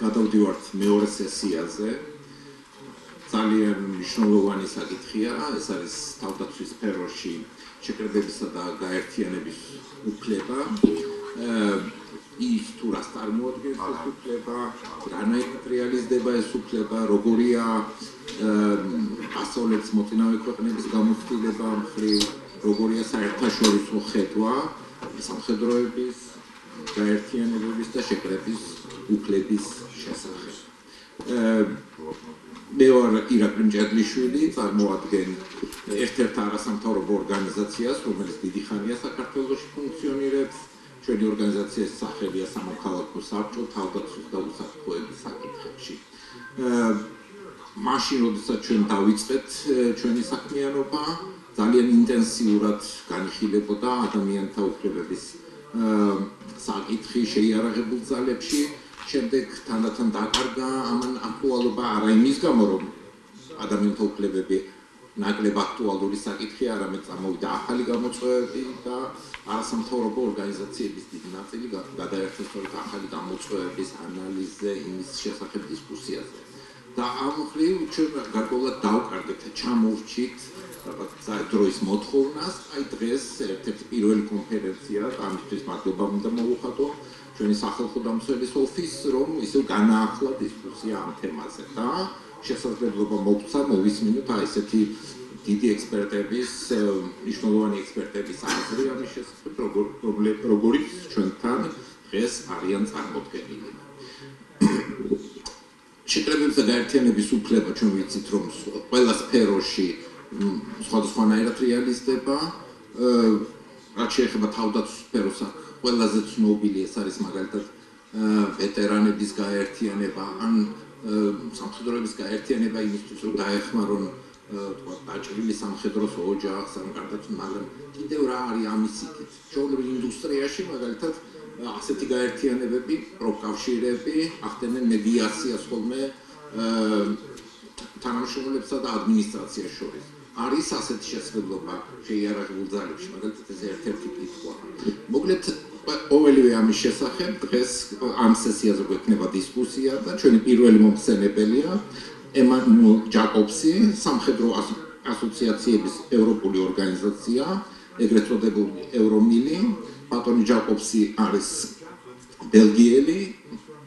გადავდივართ მეორე სესიაზე. ძალიან მნიშვნელოვანი საკითხია, ეს არის თავდაცვის სფეროში შეკრებისა და გაერთიანების უფლება. ის თუ რას წარმოადგენს ეს უფლება, რანაირად რეალიზდება ეს უფლება, როგორია ასწავლებს მოწინავე ქვეყნების გამოცდილება მხრივ, როგორია საერთაშორისო ხედვა სამხედროების, გაერთიანებების და შეკრების უფლების შესახებ. მე ვარ ირაკლი მჭედლიშვილი, წარმოადგენ ერთ-ერთ არასამთავრობო ორგანიზაციას, რომელიც დიდი ხანია საქართველოში ფუნქციონირებს. ჩვენი ორგანიზაციის სახელია სამოქალაქო საბჭო თავდაცვის და უსაფრთხოების საკითხებში. მაშინ, როდესაც ჩვენ დავიწყეთ ჩვენი საქმიანობა, ძალიან ინტენსიურად განიხილებოდა ადამიანთა უფლებების საკითხი შეიარაღებულ ძალებში. შემდეგ თანდათან დაკარგა ამან აქტუალობა არა იმის გამო, რომ ადამიანთა უფლებები ნაკლებ აქტუალური საკითხია, არამედ წამოვიდა ახალი გამოწვევები და არასამთავრობო ორგანიზაციების დიდი ნაწილი გადაერთა სწორედ ახალი გამოწვევების ანალიზზე, იმის შესახებ დისკუსიაზე. და ამ მხრივ ჩვენ გარკვეულად დავკარგეთ, ჩამოვრჩით დროის მოთხოვნას, აი დღეს ერთ-ერთი პირველი კონფერენცია, ამისთვის მადლობა უნდა მოვუხატო ჩვენი სახალხო დამცველის ოფისს, რომ ისევ განაახლა დისკუსია ამ თემაზე და შესაძლებლობა მოგცა მოვისმინოთ აი ესეთი დიდი ექსპერტების, მნიშვნელოვანი ექსპერტების აზრი ამის შესახებ, როგორიც ჩვენთან დღეს არიან წარმოდგენილი. შეკრებების და გაერთიანების უფლება ჩვენ ვიცით, რომ ყველა სფეროში სხვადასხვანაირად რეალიზდება, რაც შეეხება თავდაცვის სფეროს, ყველაზე ცნობილი ეს არის მაგალითად ვეტერანების გაერთიანება, ან სამხედროების გაერთიანება იმისთვის, რომ დაეხმარონ დაჭრილი სამხედროს ოჯახს, ან გარდაცვლილ, მაგრამ კიდევ რა არის ამის იქით. ჩვეულებრივ ინდუსტრიაში მაგალითად ასეთი გაერთიანებები, პროკავშირები ახდენენ მედიაციას ხოლმე თანამშრომლებსა და ადმინისტრაციას შორის. არის ასეთი შესაძლებლობა შეიარაღებულ ძალებში, მაგალითად ეს ერთ-ერთი კითხვა. მოკლედ ყოველივე ამის შესახებ დღეს ამ სესიაზე გვექნება დისკუსია და ჩვენი პირველი მომხსენებელია ემანუელ ჯაკობსი, სამხედრო ასოციაციების ევროპული ორგანიზაცია, ეგრეთ წოდებული ევრომილი. ბატონი ჯაკობსი არის ბელგიელი,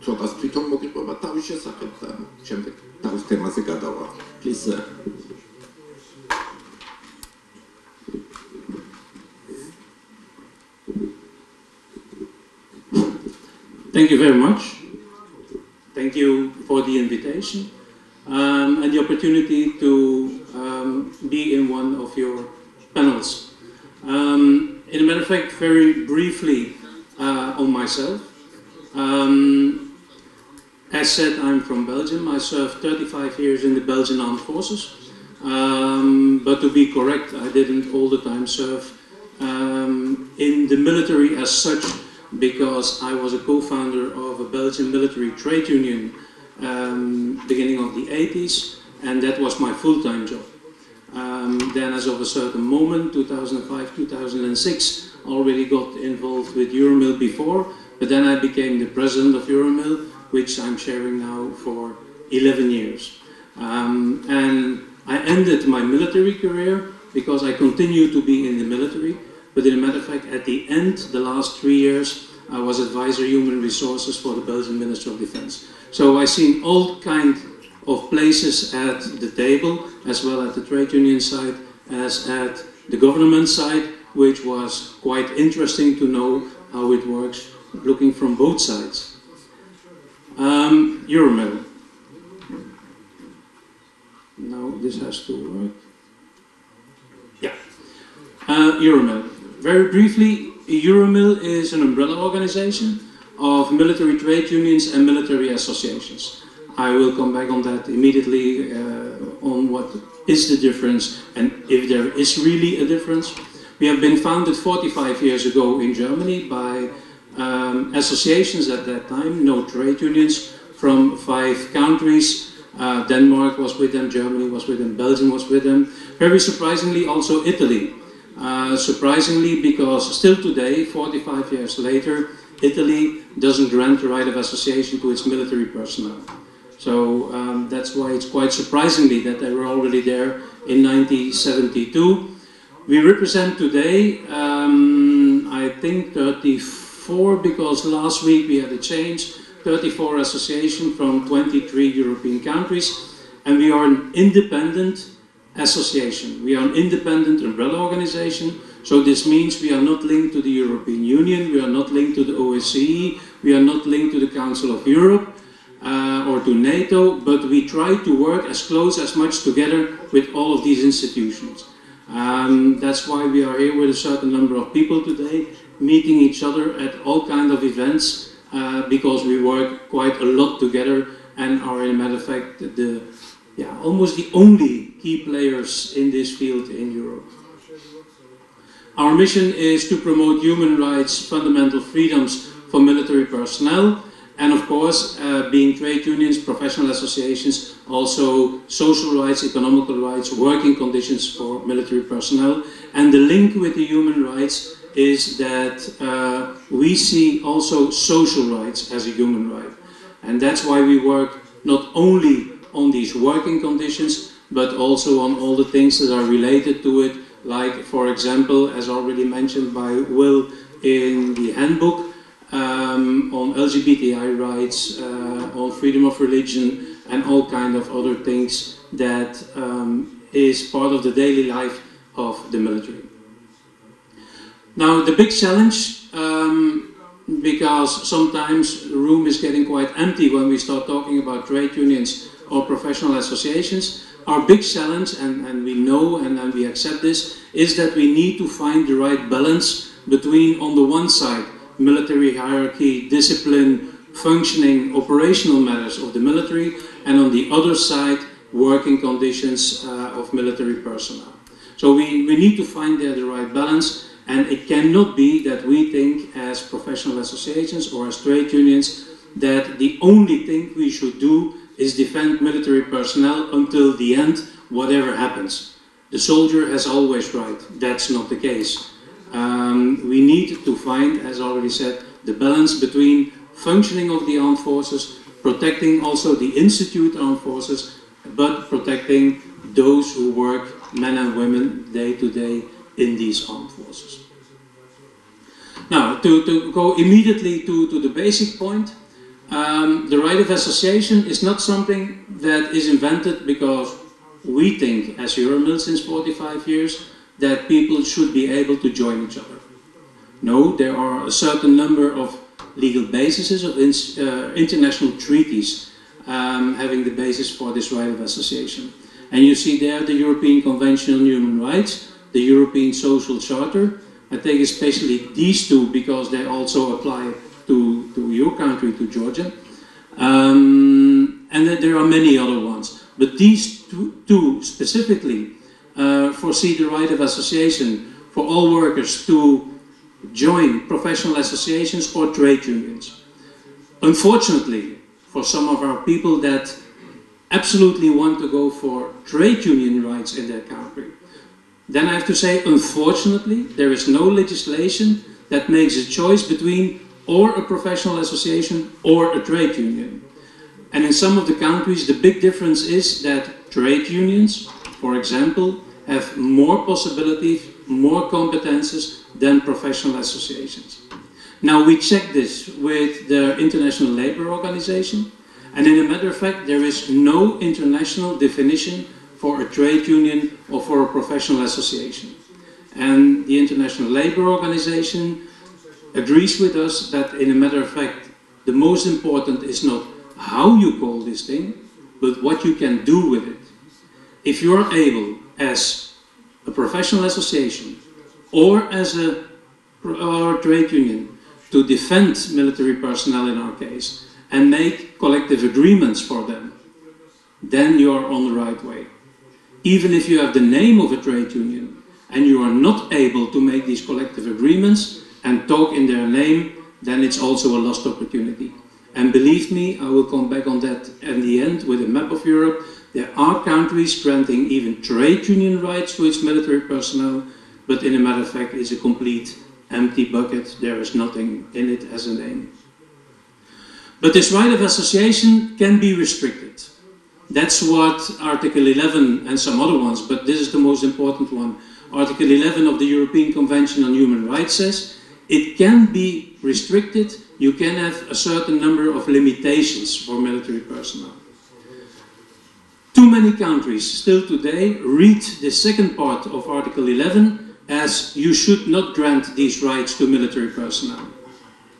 ცოტას თვითონ მოგიყვება თავის შესახებ და შემდეგ თავის თემაზე გადავა. Please. Thank you very much. Thank you for the invitation and the opportunity to be in one of your panels. In a matter of fact, very briefly on myself. As said, I'm from Belgium. I served 35 years in the Belgian Armed Forces. But to be correct, I didn't all the time serve in the military as such, because I was a co-founder of a Belgian military trade union beginning of the 80s, and that was my full-time job. Then as of a certain moment, 2005, 2006, already got involved with Euromil before, but then I became the president of Euromil, which I'm sharing now for 11 years. And I ended my military career because I continue to be in the military. But in a matter of fact, at the end, the last 3 years, I was advisor human resources for the Belgian Minister of Defense. So I've seen all kinds of places at the table, as well at the trade union side as at the government side, which was quite interesting to know how it works, looking from both sides. Euromil. Now this has to work. Yeah. Euromil. Very briefly, Euromil is an umbrella organization of military trade unions and military associations. I will come back on that immediately on what is the difference and if there is really a difference. We have been founded 45 years ago in Germany by associations at that time, no trade unions, from 5 countries. Denmark was with them, Germany was with them, Belgium was with them. Very surprisingly, also Italy. Surprisingly, because still today, 45 years later, Italy doesn't grant the right of association to its military personnel. So that's why it's quite surprisingly that they were already there in 1972. We represent today, I think 34, because last week we had a change, 34 associations from 23 European countries, and we are an independent association. We are an independent umbrella organization, so this means we are not linked to the European Union, we are not linked to the OSCE, we are not linked to the Council of Europe or to NATO, but we try to work as close as much together with all of these institutions. That's why we are here with a certain number of people today, meeting each other at all kinds of events, because we work quite a lot together and are, in a matter of fact, almost the only key players in this field in Europe. Our mission is to promote human rights, fundamental freedoms for military personnel, and of course, being trade unions, professional associations, also social rights, economical rights, working conditions for military personnel. And the link with the human rights is that we see also social rights as a human right. And that's why we work not only on these working conditions, but also on all the things that are related to it, like, for example, as already mentioned by Will in the handbook, on LGBTI rights, on freedom of religion, and all kinds of other things that is part of the daily life of the military. Now, the big challenge, because sometimes the room is getting quite empty when we start talking about trade unions or professional associations, our big challenge, and we know and we accept this, is that we need to find the right balance between, on the one side, military hierarchy, discipline, functioning, operational matters of the military, and on the other side, working conditions of military personnel. So we need to find there the right balance, and it cannot be that we think as professional associations or as trade unions that the only thing we should do is defend military personnel until the end, whatever happens. The soldier has always right. That's not the case. We need to find, as already said, the balance between functioning of the armed forces, protecting also the institute armed forces, but protecting those who work, men and women, day to day in these armed forces. Now, to go immediately to the basic point, the right of association is not something that is invented because we think, as Euromil since 45 years, that people should be able to join each other. No, there are a certain number of legal bases of international treaties having the basis for this right of association. And you see there the European Convention on Human Rights, the European Social Charter. I take especially these two because they also apply to your country, to Georgia. And then there are many other ones. But these two specifically foresee the right of association for all workers to join professional associations or trade unions. Unfortunately, for some of our people that absolutely want to go for trade union rights in their country, then I have to say, unfortunately, there is no legislation that makes a choice between or a professional association or a trade union. And in some of the countries, the big difference is that trade unions, for example, have more possibilities, more competences than professional associations. Now, we check this with the International Labour Organization, and in a matter of fact, there is no international definition for a trade union or for a professional association. And the International Labour Organization agrees with us that, in a matter of fact, the most important is not how you call this thing, but what you can do with it. If you are able, as a professional association or as a trade union, to defend military personnel in our case and make collective agreements for them, then you are on the right way. Even if you have the name of a trade union and you are not able to make these collective agreements and talk in their name, then it's also a lost opportunity. And believe me, I will come back on that in the end with a map of Europe. There are countries granting even trade union rights to its military personnel, but in a matter of fact, it's a complete empty bucket, there is nothing in it as a name. But this right of association can be restricted. That's what Article 11 and some other ones, but this is the most important one. Article 11 of the European Convention on Human Rights says it can be restricted. You can have a certain number of limitations for military personnel. Too many countries still today read the second part of Article 11 as you should not grant these rights to military personnel.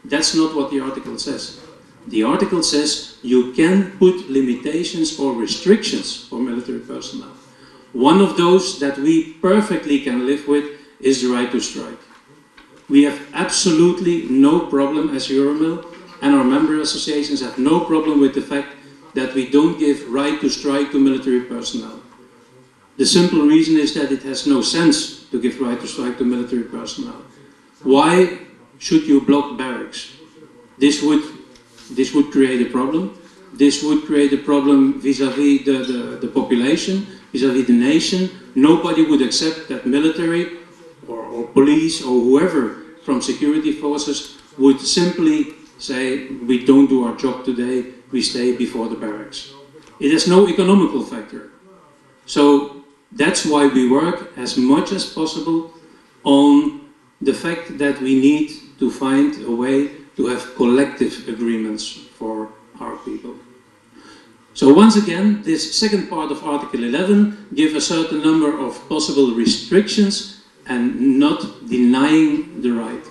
That's not what the article says. The article says you can put limitations or restrictions for military personnel. One of those that we perfectly can live with is the right to strike. We have absolutely no problem as Euromil, and our member associations have no problem with the fact that we don't give right to strike to military personnel. The simple reason is that it has no sense to give right to strike to military personnel. Why should you block barracks? This would create a problem. This would create a problem vis-à-vis the population, vis-à-vis the nation. Nobody would accept that military or police or whoever from security forces would simply say, we don't do our job today, we stay before the barracks. It has no economical factor. So that's why we work as much as possible on the fact that we need to find a way to have collective agreements for our people. So once again, this second part of Article 11 gives a certain number of possible restrictions and not denying the right.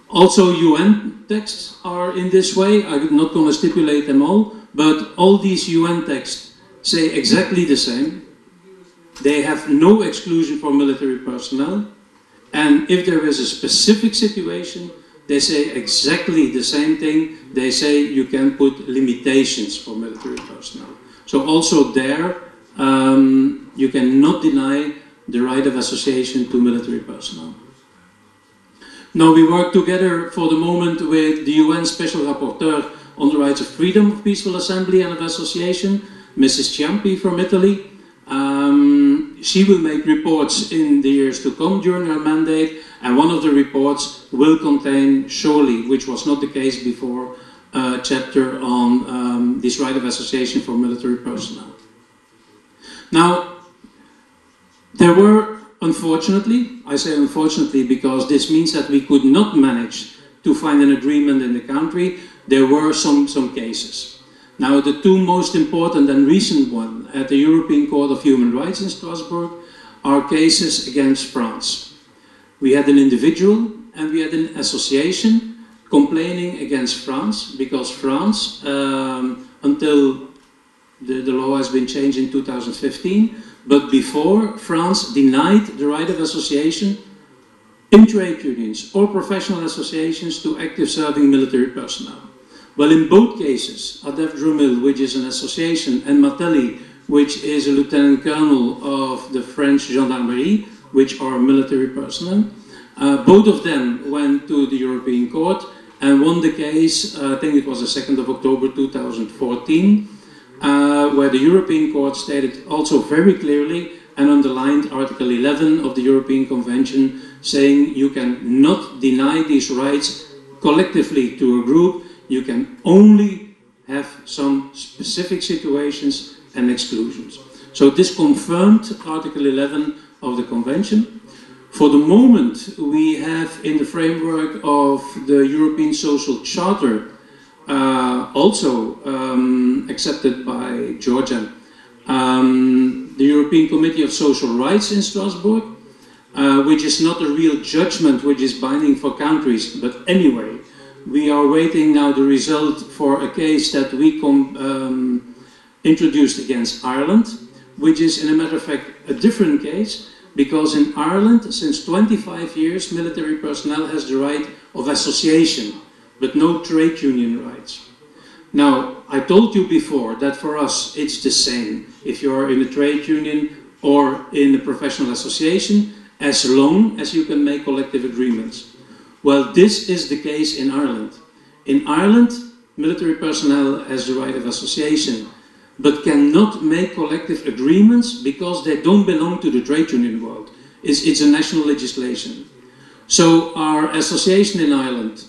Also, UN texts are in this way. I'm not going to stipulate them all, but all these UN texts say exactly the same. They have no exclusion for military personnel, and if there is a specific situation, they say exactly the same thing. They say you can put limitations for military personnel. So also there, you cannot deny the right of association to military personnel. Now we work together for the moment with the UN Special Rapporteur on the rights of freedom of peaceful assembly and of association, Mrs. Ciampi from Italy. She will make reports in the years to come during her mandate, and one of the reports will contain, surely, which was not the case before, a chapter on this right of association for military personnel. Now, there were, unfortunately, I say unfortunately because this means that we could not manage to find an agreement in the country, there were some cases. Now, the two most important and recent ones at the European Court of Human Rights in Strasbourg are cases against France. We had an individual and we had an association complaining against France because France, until the law has been changed in 2015, but before, France denied the right of association in trade unions or professional associations to active serving military personnel. Well, in both cases, Adef Drumil, which is an association, and Martelly, which is a lieutenant colonel of the French Gendarmerie, which are military personnel, both of them went to the European Court and won the case, I think it was the 2nd of October 2014, where the European Court stated also very clearly and underlined Article 11 of the European Convention, saying you can not deny these rights collectively to a group. You can only have some specific situations and exclusions. So this confirmed Article 11 of the Convention. For the moment, we have in the framework of the European Social Charter, also accepted by Georgia, the European Committee of Social Rights in Strasbourg, which is not a real judgment which is binding for countries, but anyway, we are waiting now the result for a case that we introduced against Ireland, which is, in a matter of fact, a different case, because in Ireland, since 25 years, military personnel has the right of association, but no trade union rights. Now, I told you before that for us, it's the same if you're in a trade union or in a professional association, as long as you can make collective agreements. Well, this is the case in Ireland. In Ireland, military personnel has the right of association, but cannot make collective agreements because they don't belong to the trade union world. It's a national legislation. So our association in Ireland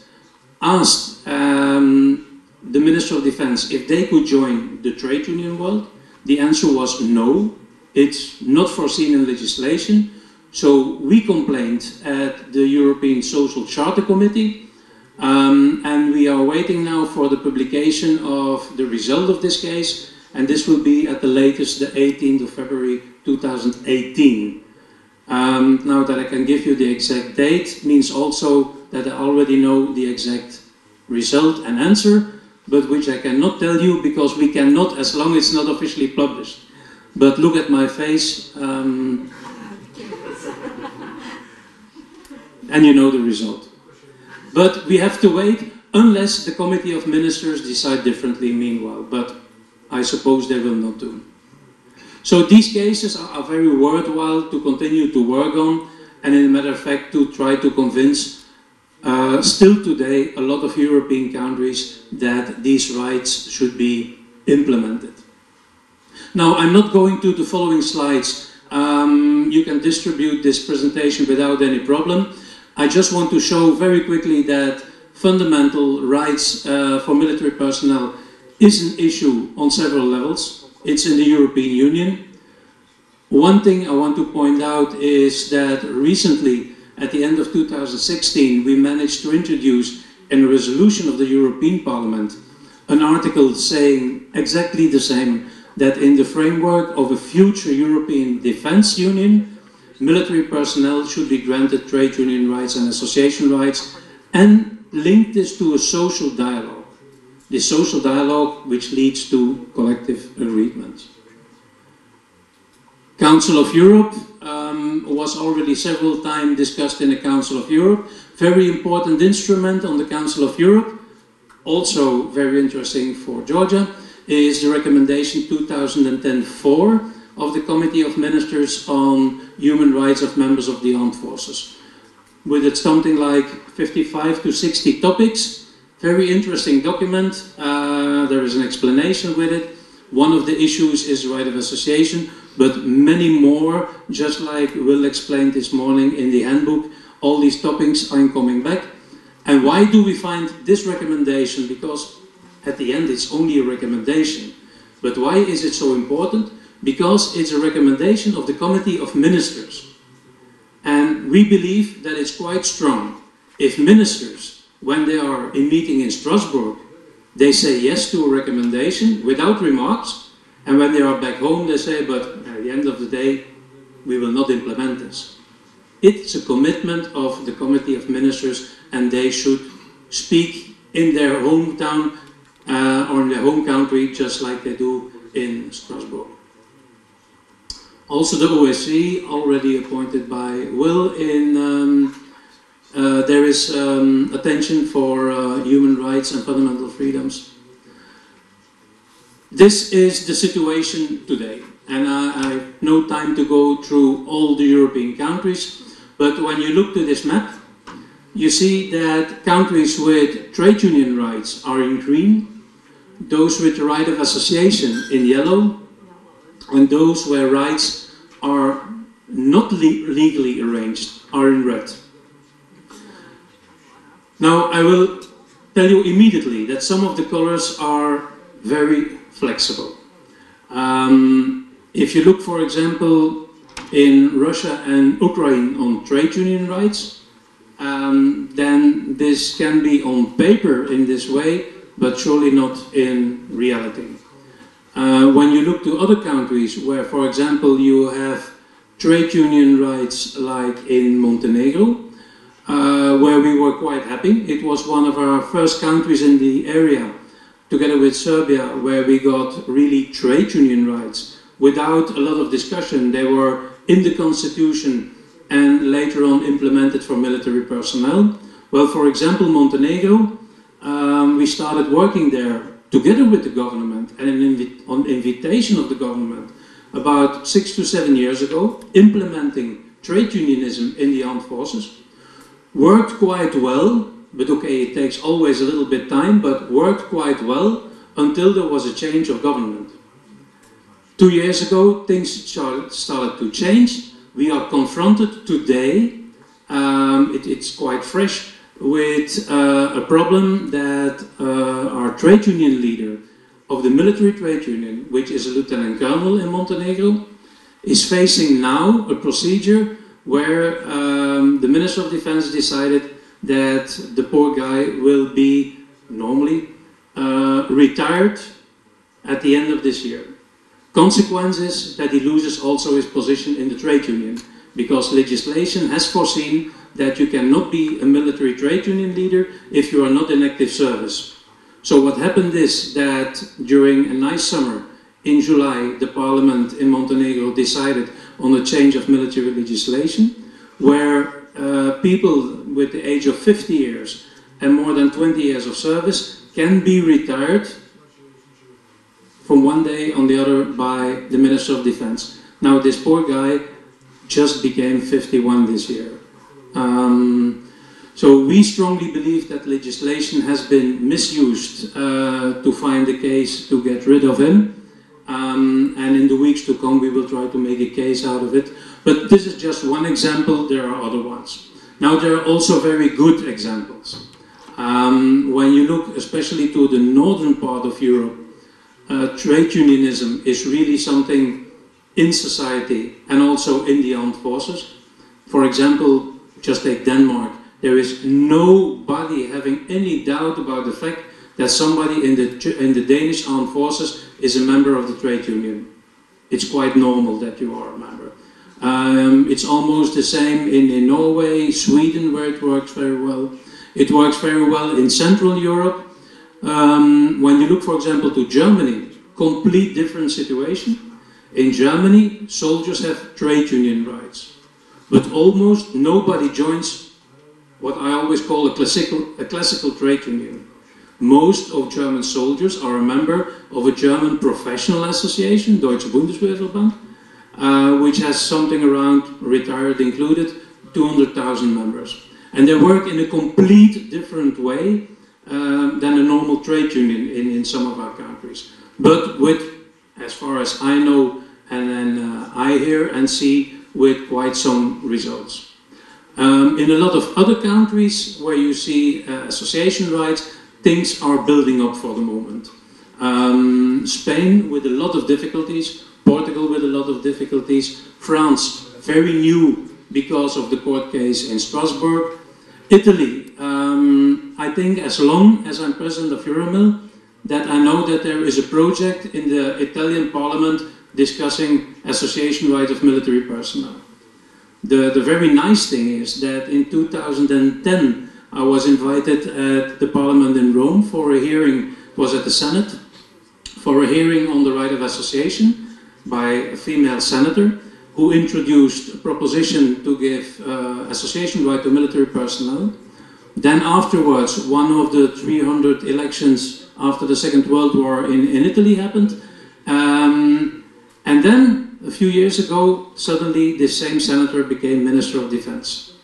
asked the Minister of Defense if they could join the trade union world. The answer was no, it's not foreseen in legislation. So we complained at the European Social Charter Committee, and we are waiting now for the publication of the result of this case, and this will be at the latest the 18th of February 2018. Now that I can give you the exact date means also that I already know the exact result and answer, but which I cannot tell you because we cannot, as long as it's not officially published. But look at my face, and you know the result. But we have to wait unless the Committee of Ministers decide differently meanwhile, but I suppose they will not do. So these cases are very worthwhile to continue to work on, and in a matter of fact to try to convince still today a lot of European countries that these rights should be implemented. Now I'm not going to the following slides. You can distribute this presentation without any problem. I just want to show very quickly that fundamental rights for military personnel is an issue on several levels. It's in the European Union. One thing I want to point out is that recently, at the end of 2016, we managed to introduce in a resolution of the European Parliament an article saying exactly the same, that in the framework of a future European Defence Union, military personnel should be granted trade union rights and association rights, and link this to a social dialogue. The social dialogue which leads to collective agreement. Council of Europe was already several times discussed in the Council of Europe. Very important instrument on the Council of Europe, also very interesting for Georgia, is the recommendation 2010-4 of the Committee of Ministers on Human Rights of Members of the Armed Forces. With it something like 55 to 60 topics. Very interesting document. There is an explanation with it. One of the issues is the right of association, but many more, just like Will explained this morning in the handbook. All these topics are coming back. And why do we find this recommendation? Because at the end it's only a recommendation. But why is it so important? Because it's a recommendation of the Committee of Ministers. And we believe that it's quite strong. If ministers, when they are in meeting in Strasbourg, they say yes to a recommendation without remarks, and when they are back home they say, but at the end of the day, we will not implement this. It's a commitment of the Committee of Ministers, and they should speak in their hometown or in their home country just like they do in Strasbourg. Also the OSCE, already appointed by Will, there is attention for human rights and fundamental freedoms. This is the situation today, and I have no time to go through all the European countries, but when you look to this map, you see that countries with trade union rights are in green, those with the right of association in yellow, and those where rights are not legally arranged are in red. Now I will tell you immediately that some of the colors are very flexible. If you look, for example, in Russia and Ukraine on trade union rights, then this can be on paper in this way, but surely not in reality. When you look to other countries where, for example, you have trade union rights like in Montenegro, where we were quite happy. It was one of our first countries in the area, together with Serbia, where we got really trade union rights without a lot of discussion. They were in the constitution and later on implemented for military personnel. Well, for example, Montenegro, we started working there together with the government and on invitation of the government about 6 to 7 years ago, implementing trade unionism in the armed forces. Worked quite well, but okay, it takes always a little bit time, but worked quite well until there was a change of government. 2 years ago, things started to change. We are confronted today It's quite fresh, with a problem that our trade union leader of the military trade union, which is a lieutenant colonel in Montenegro, is facing now a procedure where the Minister of Defense decided that the poor guy will be normally retired at the end of this year. Consequence is that he loses also his position in the trade union, because legislation has foreseen that you cannot be a military trade union leader if you are not in active service. So what happened is that during a nice summer in July, the parliament in Montenegro decided on a change of military legislation, where people with the age of 50 years and more than 20 years of service can be retired from one day on the other by the Minister of Defense. Now this poor guy just became 51 this year. So we strongly believe that legislation has been misused to find a case to get rid of him. And in the weeks to come we will try to make a case out of it. But this is just one example, there are other ones. Now there are also very good examples. When you look especially to the northern part of Europe, trade unionism is really something in society and also in the armed forces. For example, just take Denmark. There is nobody having any doubt about the fact that somebody in the Danish armed forces is a member of the trade union. It's quite normal that you are a member. It's almost the same in Norway, Sweden, where it works very well. It works very well in Central Europe. When you look, for example, to Germany, complete different situation. In Germany, soldiers have trade union rights, but almost nobody joins what I always call a classical trade union. Most of German soldiers are a member of a German professional association, Deutsche Bundeswehrverband, which has something around, retired included, 200,000 members. And they work in a complete different way than a normal trade union in some of our countries. But with, as far as I know and I hear and see, with quite some results. In a lot of other countries where you see association rights, things are building up for the moment. Spain with a lot of difficulties, Portugal with a lot of difficulties, France very new because of the court case in Strasbourg. Italy, I think as long as I'm president of Euromil, that I know that there is a project in the Italian parliament discussing association rights of military personnel. The very nice thing is that in 2010 I was invited at the parliament in Rome for a hearing, was at the Senate, for a hearing on the right of association by a female senator who introduced a proposition to give association right to military personnel. Then afterwards, one of the 300 elections after the Second World War in Italy happened. And then, a few years ago, suddenly this same senator became Minister of Defense.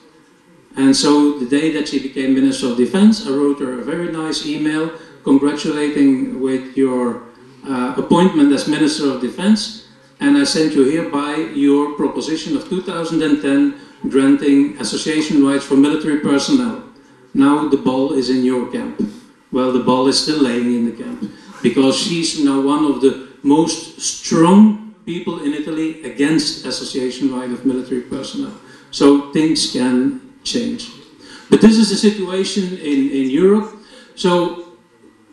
And so the day that she became Minister of Defense, I wrote her a very nice email congratulating with your appointment as Minister of Defense. And I sent you hereby your proposition of 2010 granting association rights for military personnel. Now the ball is in your camp. Well, the ball is still laying in the camp, because she's now one of the most strong people in Italy against association right of military personnel. So things can change. But this is the situation in Europe. So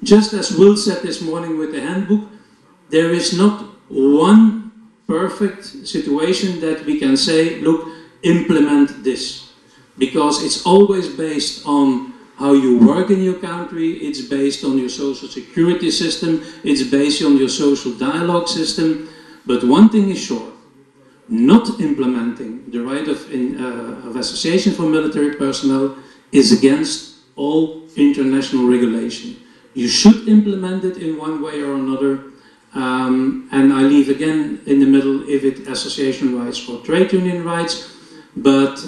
just as Will said this morning with the handbook, there is not one perfect situation that we can say, look, implement this. Because it's always based on how you work in your country, it's based on your social security system, it's based on your social dialogue system. But one thing is sure, not implementing the right of association for military personnel is against all international regulation. You should implement it in one way or another. And I leave again in the middle if it association rights or trade union rights. But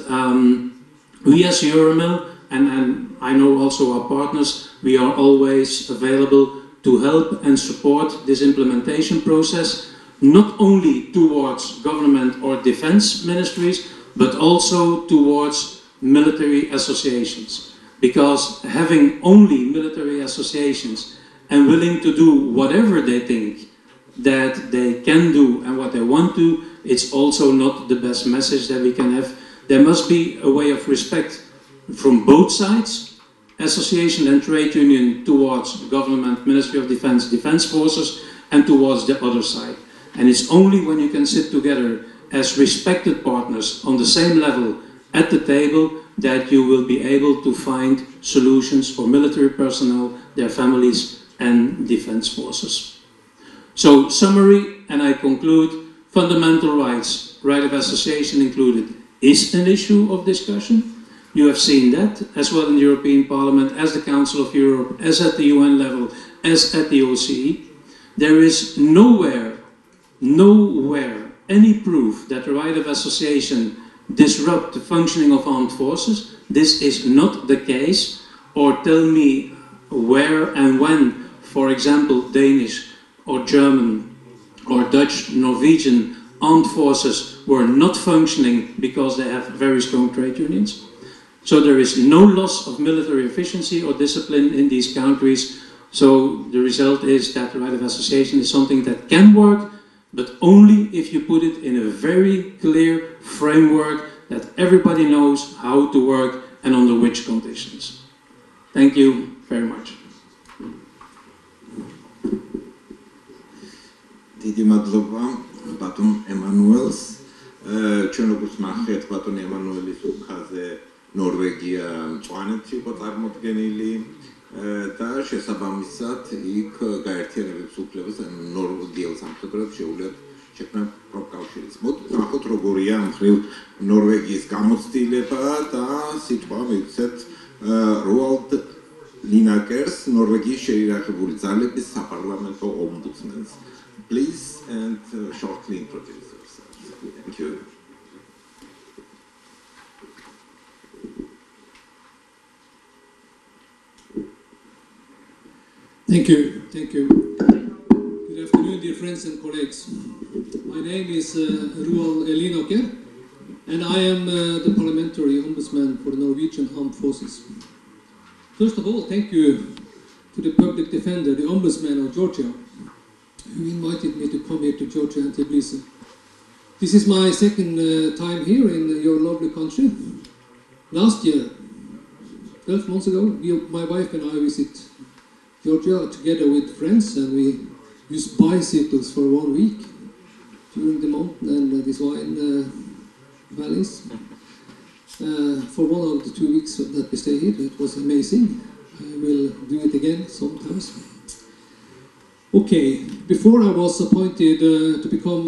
we as Euromil, and I know also our partners, we are always available to help and support this implementation process, not only towards government or defense ministries, but also towards military associations, because having only military associations and willing to do whatever they think that they can do and what they want to, it's also not the best message that we can have. There must be a way of respect from both sides, association and trade union towards government, Ministry of Defense, defense forces, and towards the other side. And it's only when you can sit together as respected partners on the same level at the table that you will be able to find solutions for military personnel, their families, and defense forces. So, summary, and I conclude, fundamental rights, right of association included, is an issue of discussion. You have seen that as well in the European Parliament, as the Council of Europe, as at the UN level, as at the OSCE. There is nowhere any proof that the right of association disrupt the functioning of armed forces. This is not the case. Or tell me where and when, for example, Danish or German or Dutch, Norwegian armed forces were not functioning because they have very strong trade unions. So there is no loss of military efficiency or discipline in these countries. So the result is that the right of association is something that can work, but only if you put it in a very clear framework that everybody knows how to work and under which conditions. Thank you very much. დიდი მადლობა ბატონ ემანუელს. ჩვენ როგორც ნახეთ ბატონ ემანუელის უკაზე ნორვეგია მწვანეთი იყო წარმოდგენილი და შესაბამისად იქ გაერთიანების უფლებას ნორვეგიელ სამხედროებს შეუძლიათ შექმნა პროფკავშირის. მოდით ნახოთ როგორია მხრივ ნორვეგიის გამოცდილება და სიტყვა მივცეთ როალდ ლინაკერს, ნორვეგიის შეიარაღებული ძალების საპარლამენტო ომბუდსმენს. Please and shortly introduce yourself. Thank you. Thank you. Thank you. Good afternoon, dear friends and colleagues. My name is Roald Linoker, and I am the Parliamentary Ombudsman for the Norwegian Armed Forces. First of all, thank you to the Public Defender, the Ombudsman of Georgia, who invited me to come here to Georgia and Tbilisi. This is my second time here in your lovely country. Last year, 12 months ago, my wife and I visited Georgia together with friends, and we used bicycles for 1 week during the mountain and these wine valleys. For 1 of the 2 weeks that we stayed here, it was amazing. I will do it again sometimes. Okay, before I was appointed to become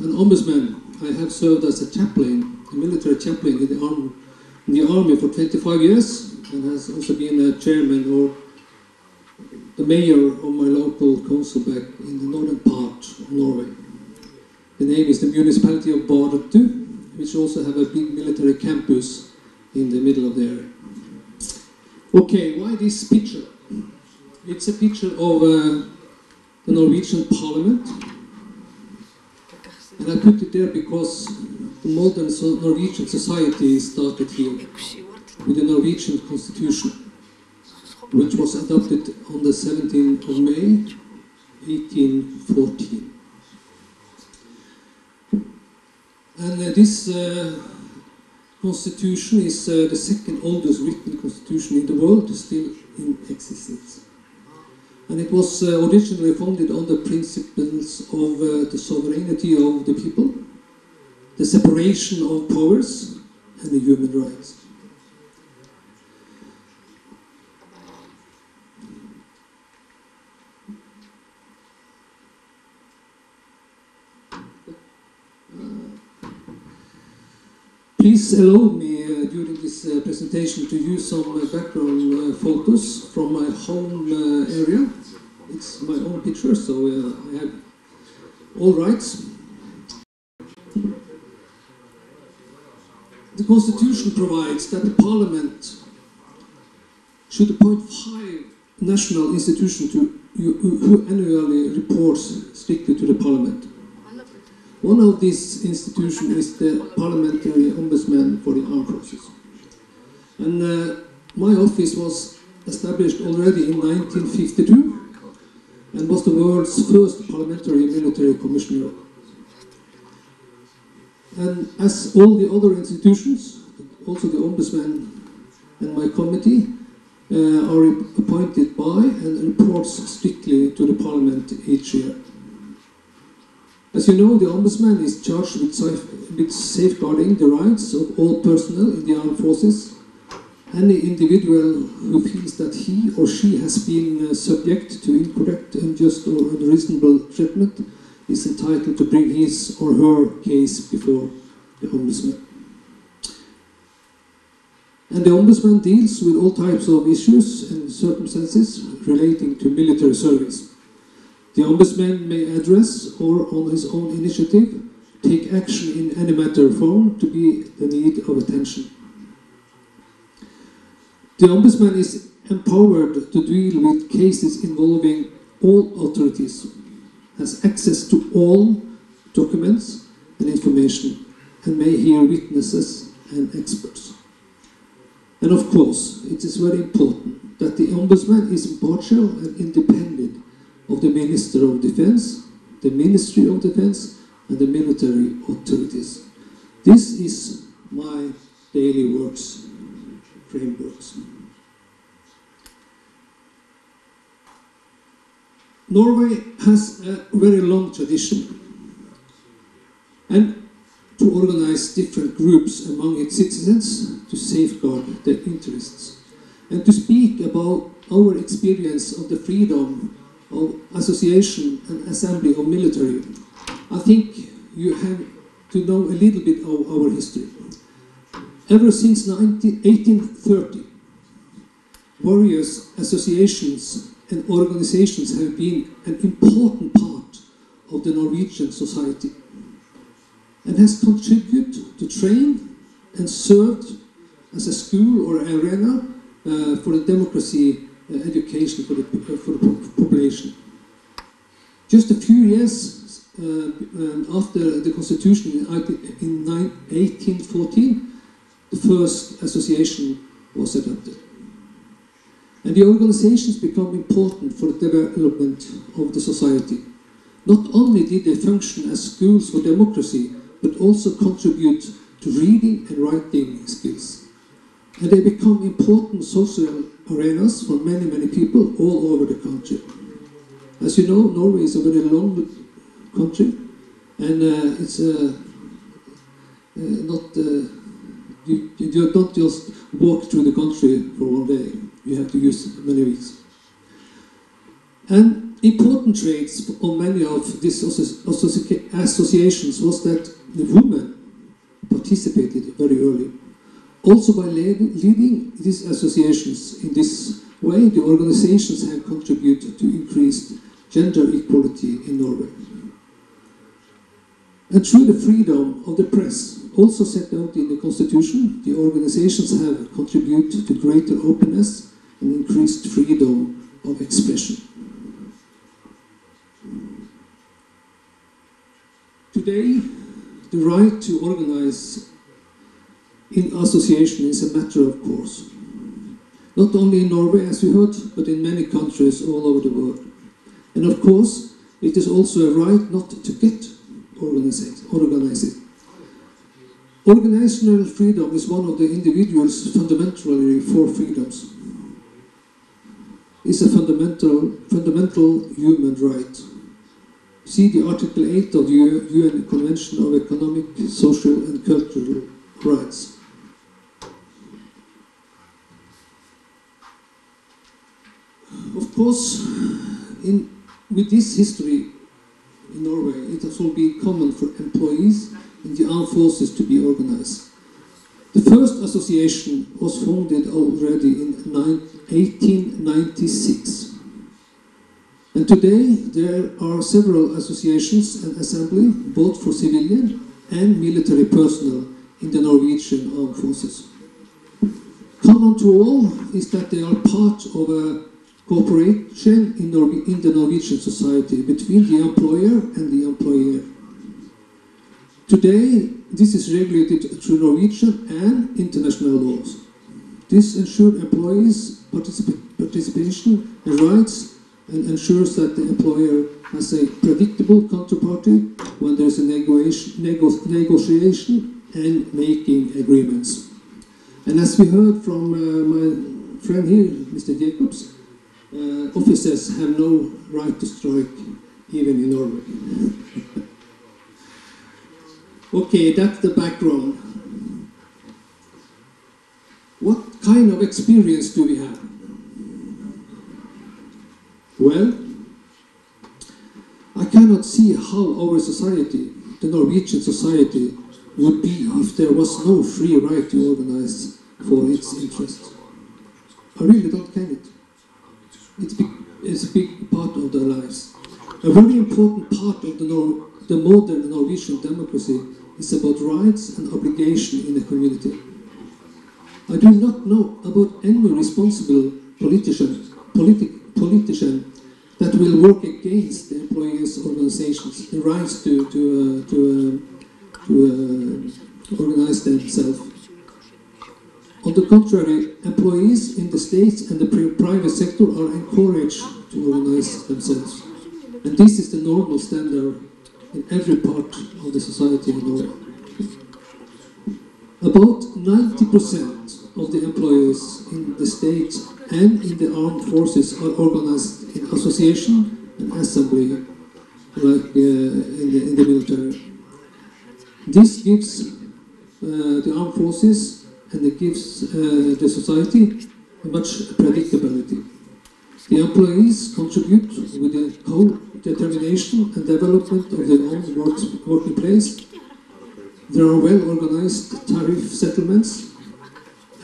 an ombudsman, I have served as a chaplain, a military chaplain in the army for 25 years, and has also been a chairman or the mayor of my local council back in the northern part of Norway. The name is the municipality of Bardu, which also have a big military campus in the middle of the area. Okay, why this picture? It's a picture of the Norwegian Parliament, and I put it there because the modern Norwegian society started here with the Norwegian Constitution, which was adopted on the 17th of May, 1814. And this constitution is the second oldest written constitution in the world, still in existence. And it was originally founded on the principles of the sovereignty of the people, the separation of powers, and the human rights. Please allow me during this presentation to use some background photos from my home area. It's my own picture, so I have all rights. The Constitution provides that the Parliament should appoint 5 national institutions who annually reports strictly to the Parliament. One of these institutions is the Parliamentary Ombudsman for the Armed Forces. And my office was established already in 1952 and was the world's first parliamentary military commissioner. And as all the other institutions, also the Ombudsman and my committee are appointed by and reports strictly to the Parliament each year. As you know, the Ombudsman is charged with safeguarding the rights of all personnel in the armed forces. Any individual who feels that he or she has been subject to incorrect, unjust or unreasonable treatment is entitled to bring his or her case before the Ombudsman. And the Ombudsman deals with all types of issues and circumstances relating to military service. The Ombudsman may address or on his own initiative take action in any matter found to be the need of attention. The Ombudsman is empowered to deal with cases involving all authorities, has access to all documents and information, and may hear witnesses and experts. And of course, it is very important that the Ombudsman is impartial and independent of the Minister of Defense, the Ministry of Defense, and the military authorities. This is my daily works frameworks. Norway has a very long tradition and to organize different groups among its citizens to safeguard their interests and to speak about our experience of the freedom of association and assembly of military. I think you have to know a little bit of our history. Ever since 1830, various associations and organizations have been an important part of the Norwegian society and has contributed to train and served as a school or arena for the democracy education for the population. Just a few years after the constitution in 1814, the first association was adopted. And the organizations become important for the development of the society. Not only did they function as schools for democracy, but also contribute to reading and writing skills. And they become important social arenas for many, many people all over the country. As you know, Norway is a very long country, and it's not you don't just walk through the country for one day. You have to use many weeks. And important traits of many of these associations was that the women participated very early. Also by leading these associations in this way, the organizations have contributed to increased gender equality in Norway. And through the freedom of the press, also set out in the Constitution, the organizations have contributed to greater openness and increased freedom of expression. Today, the right to organize in association is a matter of course. Not only in Norway, as we heard, but in many countries all over the world. And of course, it is also a right not to get organized. Organizational freedom is one of the individual's fundamentally four freedoms. It's a fundamental human right. See the Article 8 of the UN Convention of Economic, Social and Cultural Rights. Of course, with this history in Norway, it has all been common for employees in the armed forces to be organized. The first association was founded already in 1896. And today there are several associations and assembly, both for civilian and military personnel in the Norwegian armed forces. Common to all is that they are part of a cooperation in the Norwegian society between the employer and the employer. Today, this is regulated through Norwegian and international laws. This ensures employees' participation and rights and ensures that the employer has a predictable counterparty when there is a negotiation and making agreements. And as we heard from my friend here, Mr. Jacobs, officers have no right to strike, even in Norway. Okay, that's the background. What kind of experience do we have? Well, I cannot see how our society, the Norwegian society, would be if there was no free right to organize for its interests. I really don't get it. It's a big part of their lives. A very important part of the modern Norwegian democracy is about rights and obligation in the community. I do not know about any responsible politician that will work against the employees' organizations, the rights to organize themselves. On the contrary, employees in the state and the private sector are encouraged to organize themselves. And this is the normal standard in every part of the society in Norway. About 90% of the employees in the state and in the armed forces are organized in association and assembly, like in the military. This gives the armed forces and it gives the society much predictability. The employees contribute with the co-determination and development of their own working place. There are well-organized tariff settlements,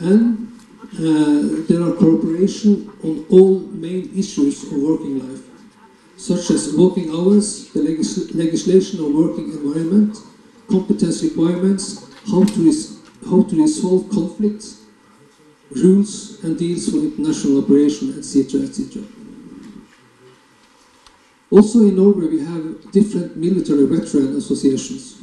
and there are cooperation on all main issues of working life, such as working hours, the legislation of working environment, competence requirements, how to resolve conflicts, rules and deals for international operation, etc., etc. Also in Norway we have different military veteran associations.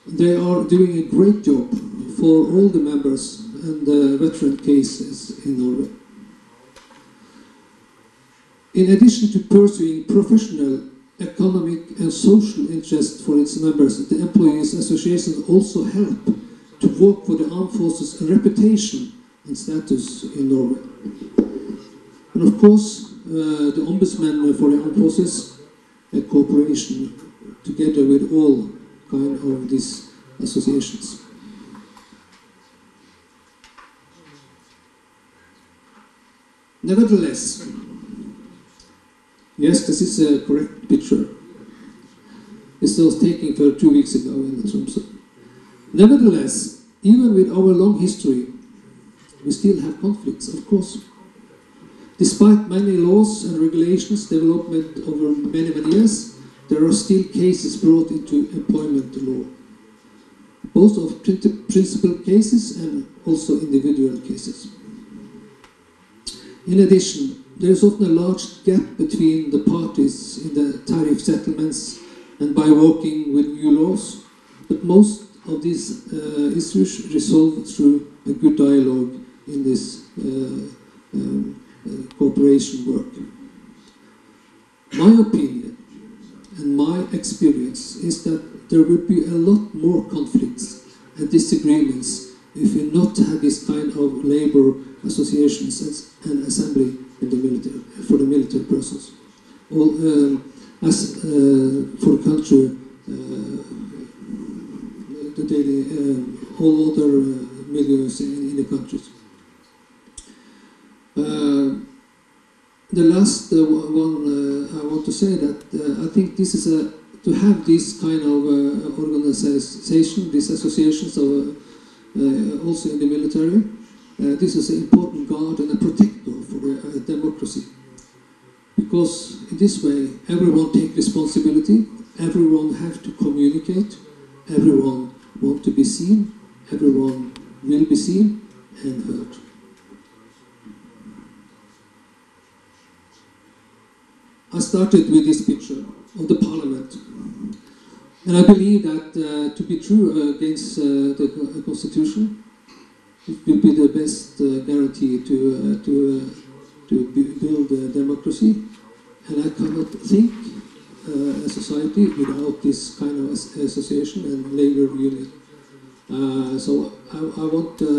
They are doing a great job for all the members and the veteran cases in Norway. In addition to pursuing professional, economic and social interests for its members, the employees' associations also help to work for the armed forces' reputation and status in Norway. And of course, the Ombudsman for the Armed Forces, a cooperation together with all kind of these associations. Nevertheless, yes, this is a correct picture. This was taken 2 weeks ago in Tromsø. Nevertheless, even with our long history, we still have conflicts, of course. Despite many laws and regulations development over many years, there are still cases brought into employment law, both of principal cases and also individual cases. In addition, there is often a large gap between the parties in the tariff settlements and by working with new laws, but most of these issues resolved through a good dialogue in this cooperation work. My opinion and my experience is that there will be a lot more conflicts and disagreements if we not have this kind of labor associations and assembly in the military, for the military persons. Or, as for the country, the daily, all other milieux in the countries. The last one I want to say that I think this is to have this kind of organization, these associations of, also in the military, this is an important guard and a protector for democracy. Because in this way, everyone takes responsibility, everyone has to communicate, everyone wants to be seen, everyone will be seen and heard. I started with this picture of the parliament. And I believe that to be true against the constitution, it will be the best guarantee to build democracy. And I cannot think a society without this kind of association and labor union. So I want to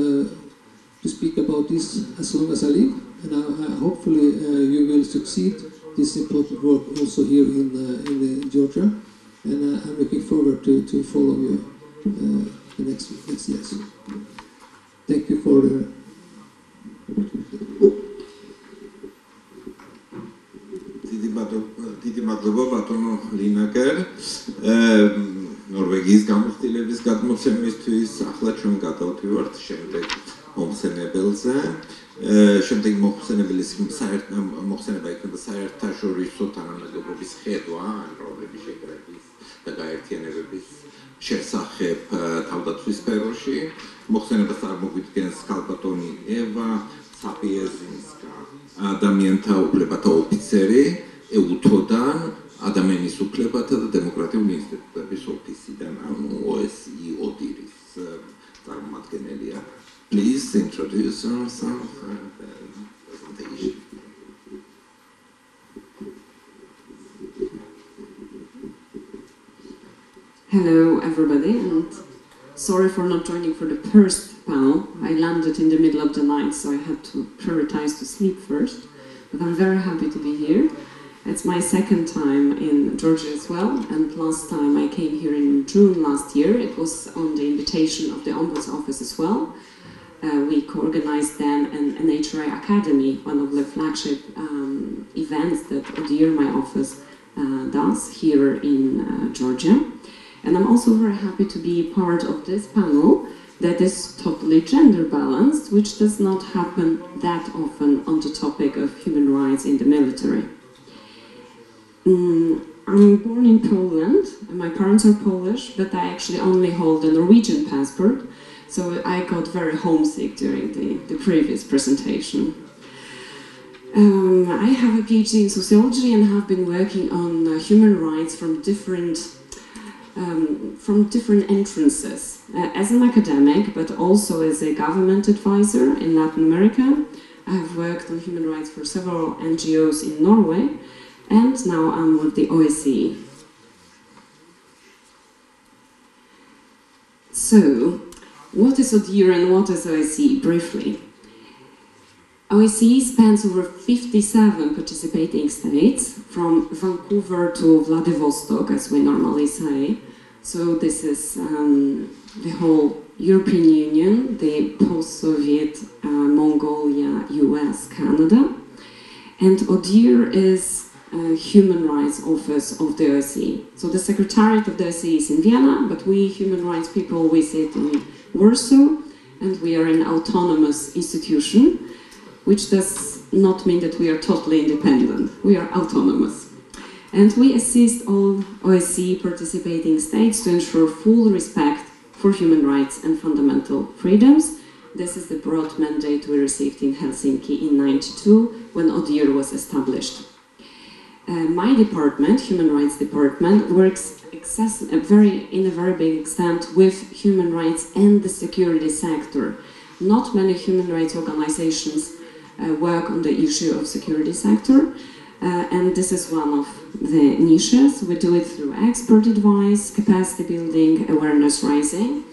speak about this as long as I live, and hopefully you will succeed this important work also here in Georgia, and I'm looking forward to follow you the next years. Thank you for დიდი მადლობა ბატონო ლინაკერ ნორვეგიის გამოცდილების გადმოცემისთვის. ახლა ჩვენ გადავდივართ შემდეგ მომხსენებელზე. შემდეგ მომხსენებელის მოხსენება იქნება საერთაშორისო თანამედროვეობის ხედვა პრობლემის შეკრების და გაერთიანების შესახებ თავდაცვის სფეროში. მოხსენებას წარმოგვიდგენს ქალბატონი ევა საპიეზინსკა, ადამიანთა უფლებათა ოფიცერი EUTO-დან, ადამიანის უფლებათა და დემოკრატიული ინსტიტუტების ოფისიდან, ანუ OSCE ODIHR-ის წარმომადგენელია. Please introduce yourself and presentation. Hello everybody, and sorry for not joining for the first panel. I landed in the middle of the night, so I had to prioritize to sleep first. But I'm very happy to be here. It's my second time in Georgia as well, and last time I came here in June last year. It was on the invitation of the Ombuds Office as well. We co-organized then an HRI Academy, one of the flagship events that ODIHR, my office, does here in Georgia. And I'm also very happy to be part of this panel that is totally gender balanced, which does not happen that often on the topic of human rights in the military. I'm born in Poland, and my parents are Polish, but I actually only hold a Norwegian passport, so I got very homesick during the previous presentation. I have a PhD in sociology and have been working on human rights from different entrances. As an academic, but also as a government advisor in Latin America. I have worked on human rights for several NGOs in Norway, and now I'm with the OSCE. So, what is ODIHR and what is OSCE, briefly? OSCE spans over 57 participating states, from Vancouver to Vladivostok, as we normally say. So this is the whole European Union, the post-Soviet Mongolia, US, Canada. And ODIHR is a human rights office of the OSCE. So the secretariat of the OSCE is in Vienna, but we human rights people, we sit in Warsaw, and we are an autonomous institution, which does not mean that we are totally independent. We are autonomous. And we assist all OSCE participating states to ensure full respect for human rights and fundamental freedoms. This is the broad mandate we received in Helsinki in '92 when ODIHR was established. My department, Human Rights Department, works in a very big extent with human rights and the security sector. Not many human rights organizations work on the issue of security sector, and this is one of the niches. We do it through expert advice, capacity building, awareness raising.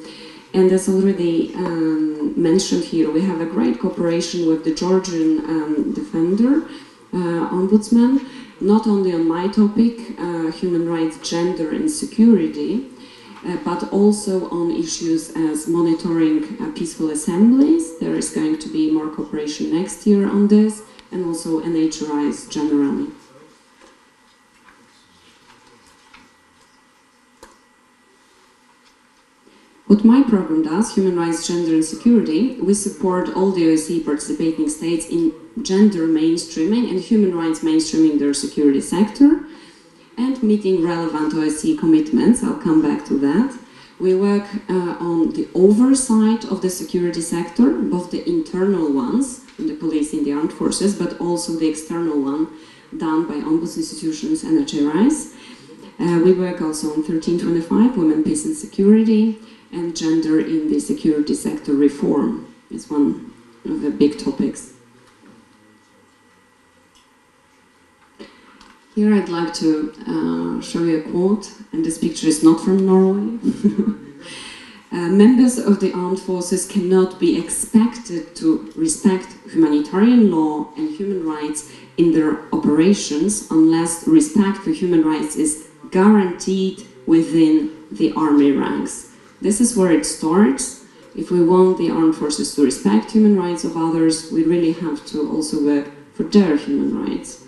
And as already mentioned here, we have a great cooperation with the Georgian defender, ombudsman, not only on my topic, human rights, gender and security, but also on issues as monitoring peaceful assemblies. There is going to be more cooperation next year on this, and also NHRIs generally. What my program does, Human Rights, Gender and Security, we support all the OSCE participating states in gender mainstreaming and human rights mainstreaming their security sector, and meeting relevant OSCE commitments. I'll come back to that. We work on the oversight of the security sector, both the internal ones, in the police, in the armed forces, but also the external one done by ombuds institutions and HRIs. We work also on 1325, Women, Peace and Security, and gender in the security sector reform. is one of the big topics. Here I'd like to show you a quote, and this picture is not from Norway. Members of the armed forces cannot be expected to respect humanitarian law and human rights in their operations unless respect for human rights is guaranteed within the army ranks. This is where it starts. If we want the armed forces to respect human rights of others, we really have to also work for their human rights.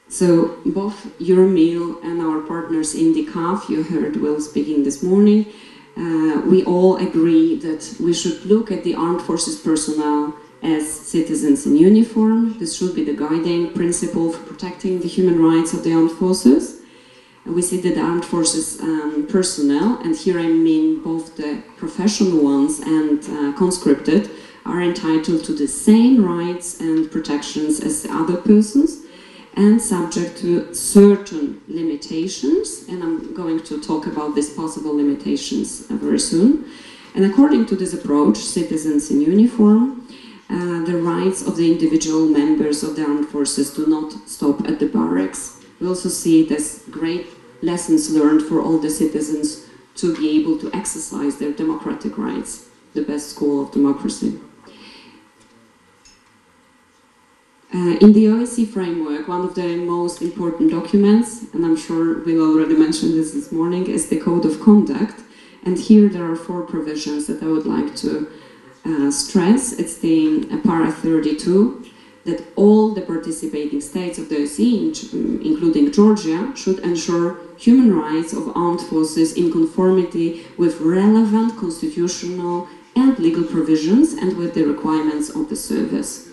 So both Euromil and our partners in the CAF, you heard Will speaking this morning, we all agree that we should look at the armed forces personnel as citizens in uniform. This should be the guiding principle for protecting the human rights of the armed forces. We see that the armed forces personnel, and here I mean both the professional ones and conscripted, are entitled to the same rights and protections as the other persons, and subject to certain limitations, and I'm going to talk about these possible limitations very soon. And according to this approach, citizens in uniform, the rights of the individual members of the armed forces do not stop at the barracks. We also see this great lessons learned for all the citizens to be able to exercise their democratic rights, the best school of democracy. In the OSCE framework, one of the most important documents, and I'm sure we'll already mention this morning, is the Code of Conduct. And here there are 4 provisions that I would like to stress. It's the para 32, that all the participating states of the OSCE, including Georgia, should ensure human rights of armed forces in conformity with relevant constitutional and legal provisions and with the requirements of the service.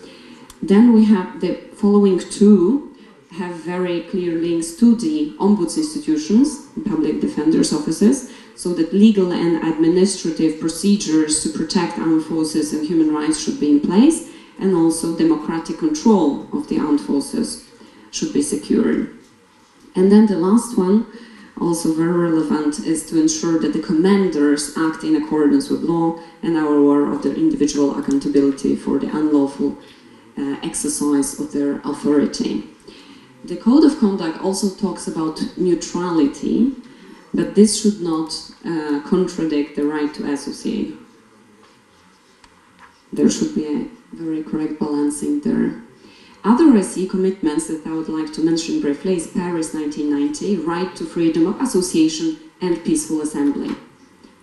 Then we have the following 2 have very clear links to the ombuds institutions, public defenders' offices, so that legal and administrative procedures to protect armed forces and human rights should be in place, and also democratic control of the armed forces should be secured. And then the last one, also very relevant, is to ensure that the commanders act in accordance with law and are aware of their individual accountability for the unlawful exercise of their authority. The Code of Conduct also talks about neutrality, but this should not contradict the right to associate. There should be a very correct balancing there. Other OSCE commitments that I would like to mention briefly is Paris 1990, right to freedom of association and peaceful assembly.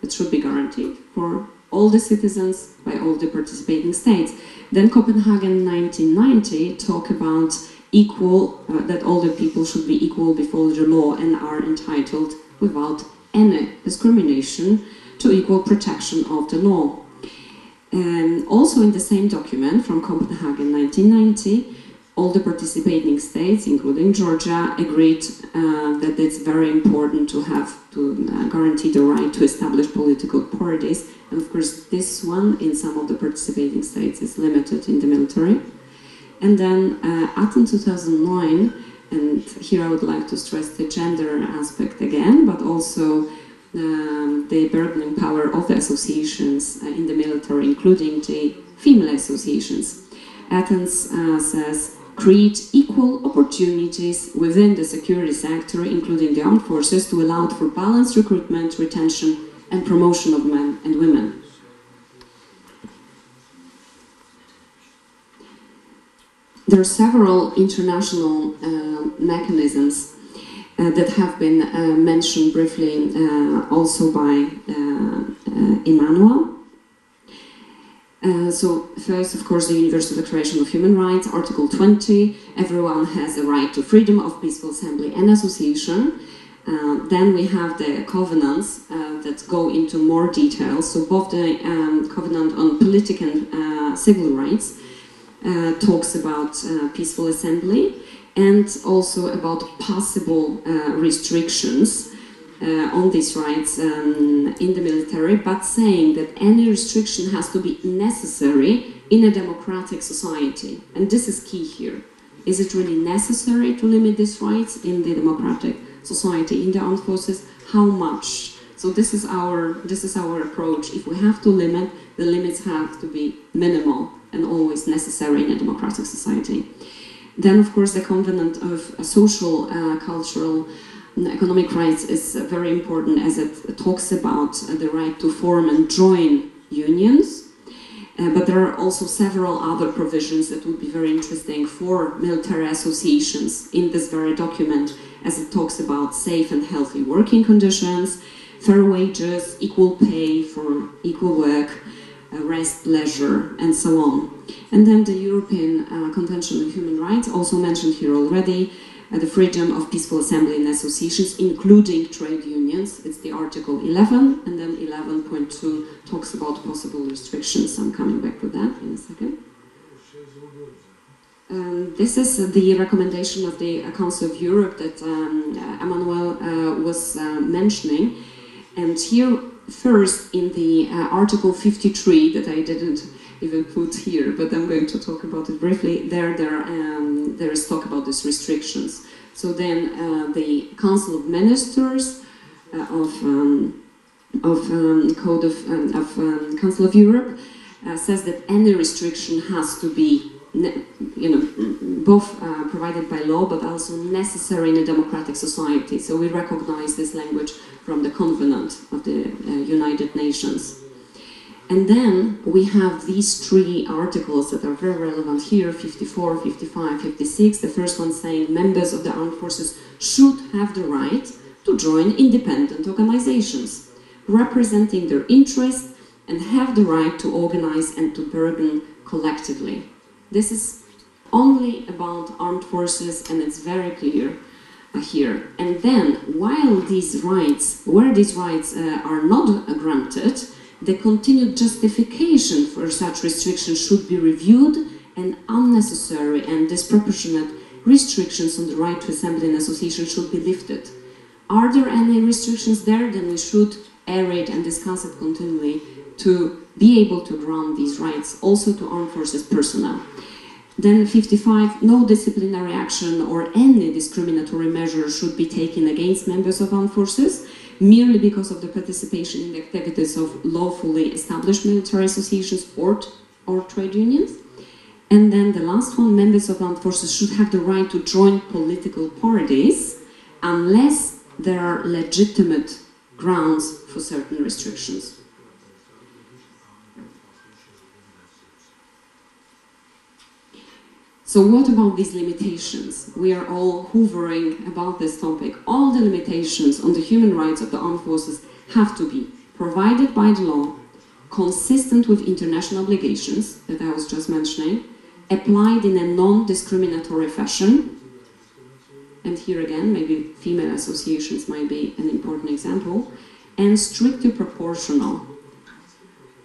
It should be guaranteed for all the citizens by all the participating states. Then Copenhagen 1990 talk about that all the people should be equal before the law and are entitled without any discrimination to equal protection of the law. And also in the same document from Copenhagen 1990, all the participating states, including Georgia, agreed that it's very important to guarantee the right to establish political parties. And of course, this one in some of the participating states is limited in the military. And then Athens 2009, and here I would like to stress the gender aspect again, but also the bargaining power of the associations in the military, including the female associations. Athens says, create equal opportunities within the security sector, including the armed forces, to allow for balanced recruitment, retention, and promotion of men and women. There are several international mechanisms that have been mentioned briefly also by Emmanuel. So first, of course, the Universal Declaration of Human Rights, Article 20, everyone has a right to freedom of peaceful assembly and association. Then we have the covenants that go into more details. So both the Covenant on Political and Civil Rights talks about peaceful assembly and also about possible restrictions on these rights in the military, but saying that any restriction has to be necessary in a democratic society. And this is key here. Is it really necessary to limit these rights in the democratic society, in the armed forces? How much? So this is our approach. If we have to limit, the limits have to be minimal and always necessary in a democratic society. Then, of course, the covenant of social, cultural, and economic rights is very important, as it talks about the right to form and join unions. But there are also several other provisions that would be very interesting for military associations in this very document, as it talks about safe and healthy working conditions, fair wages, equal pay for equal work, rest, leisure, and so on. And then the European Convention on Human Rights, also mentioned here already, the freedom of peaceful assembly and associations, including trade unions. It's the Article 11, and then 11.2 talks about possible restrictions. I'm coming back to that in a second. This is the recommendation of the Council of Europe that Emmanuel was mentioning. And here, first, in the Article 53, that I didn't even put here, but I'm going to talk about it briefly, there is talk about these restrictions. So then the Council of Ministers of Council of Europe says that any restriction has to be both provided by law, but also necessary in a democratic society. So we recognize this language from the Covenant of the United Nations. And then we have these three articles that are very relevant here, 54, 55, 56. The first one saying members of the armed forces should have the right to join independent organizations, representing their interests, and have the right to organize and to bargain collectively. This is only about armed forces, and it's very clear here. And then, while these rights are not granted, the continued justification for such restrictions should be reviewed, and unnecessary and disproportionate restrictions on the right to assembly and association should be lifted. Are there any restrictions there? Then we should air it and discuss it continually to be able to grant these rights also to armed forces personnel. Then 55, no disciplinary action or any discriminatory measure should be taken against members of armed forces merely because of the participation in the activities of lawfully established military associations or trade unions. And then the last one, members of armed forces should have the right to join political parties unless there are legitimate grounds for certain restrictions. So what about these limitations? We are all hovering about this topic. All the limitations on the human rights of the armed forces have to be provided by the law, consistent with international obligations that I was just mentioning, applied in a non-discriminatory fashion, and here again, maybe female associations might be an important example, and strictly proportional,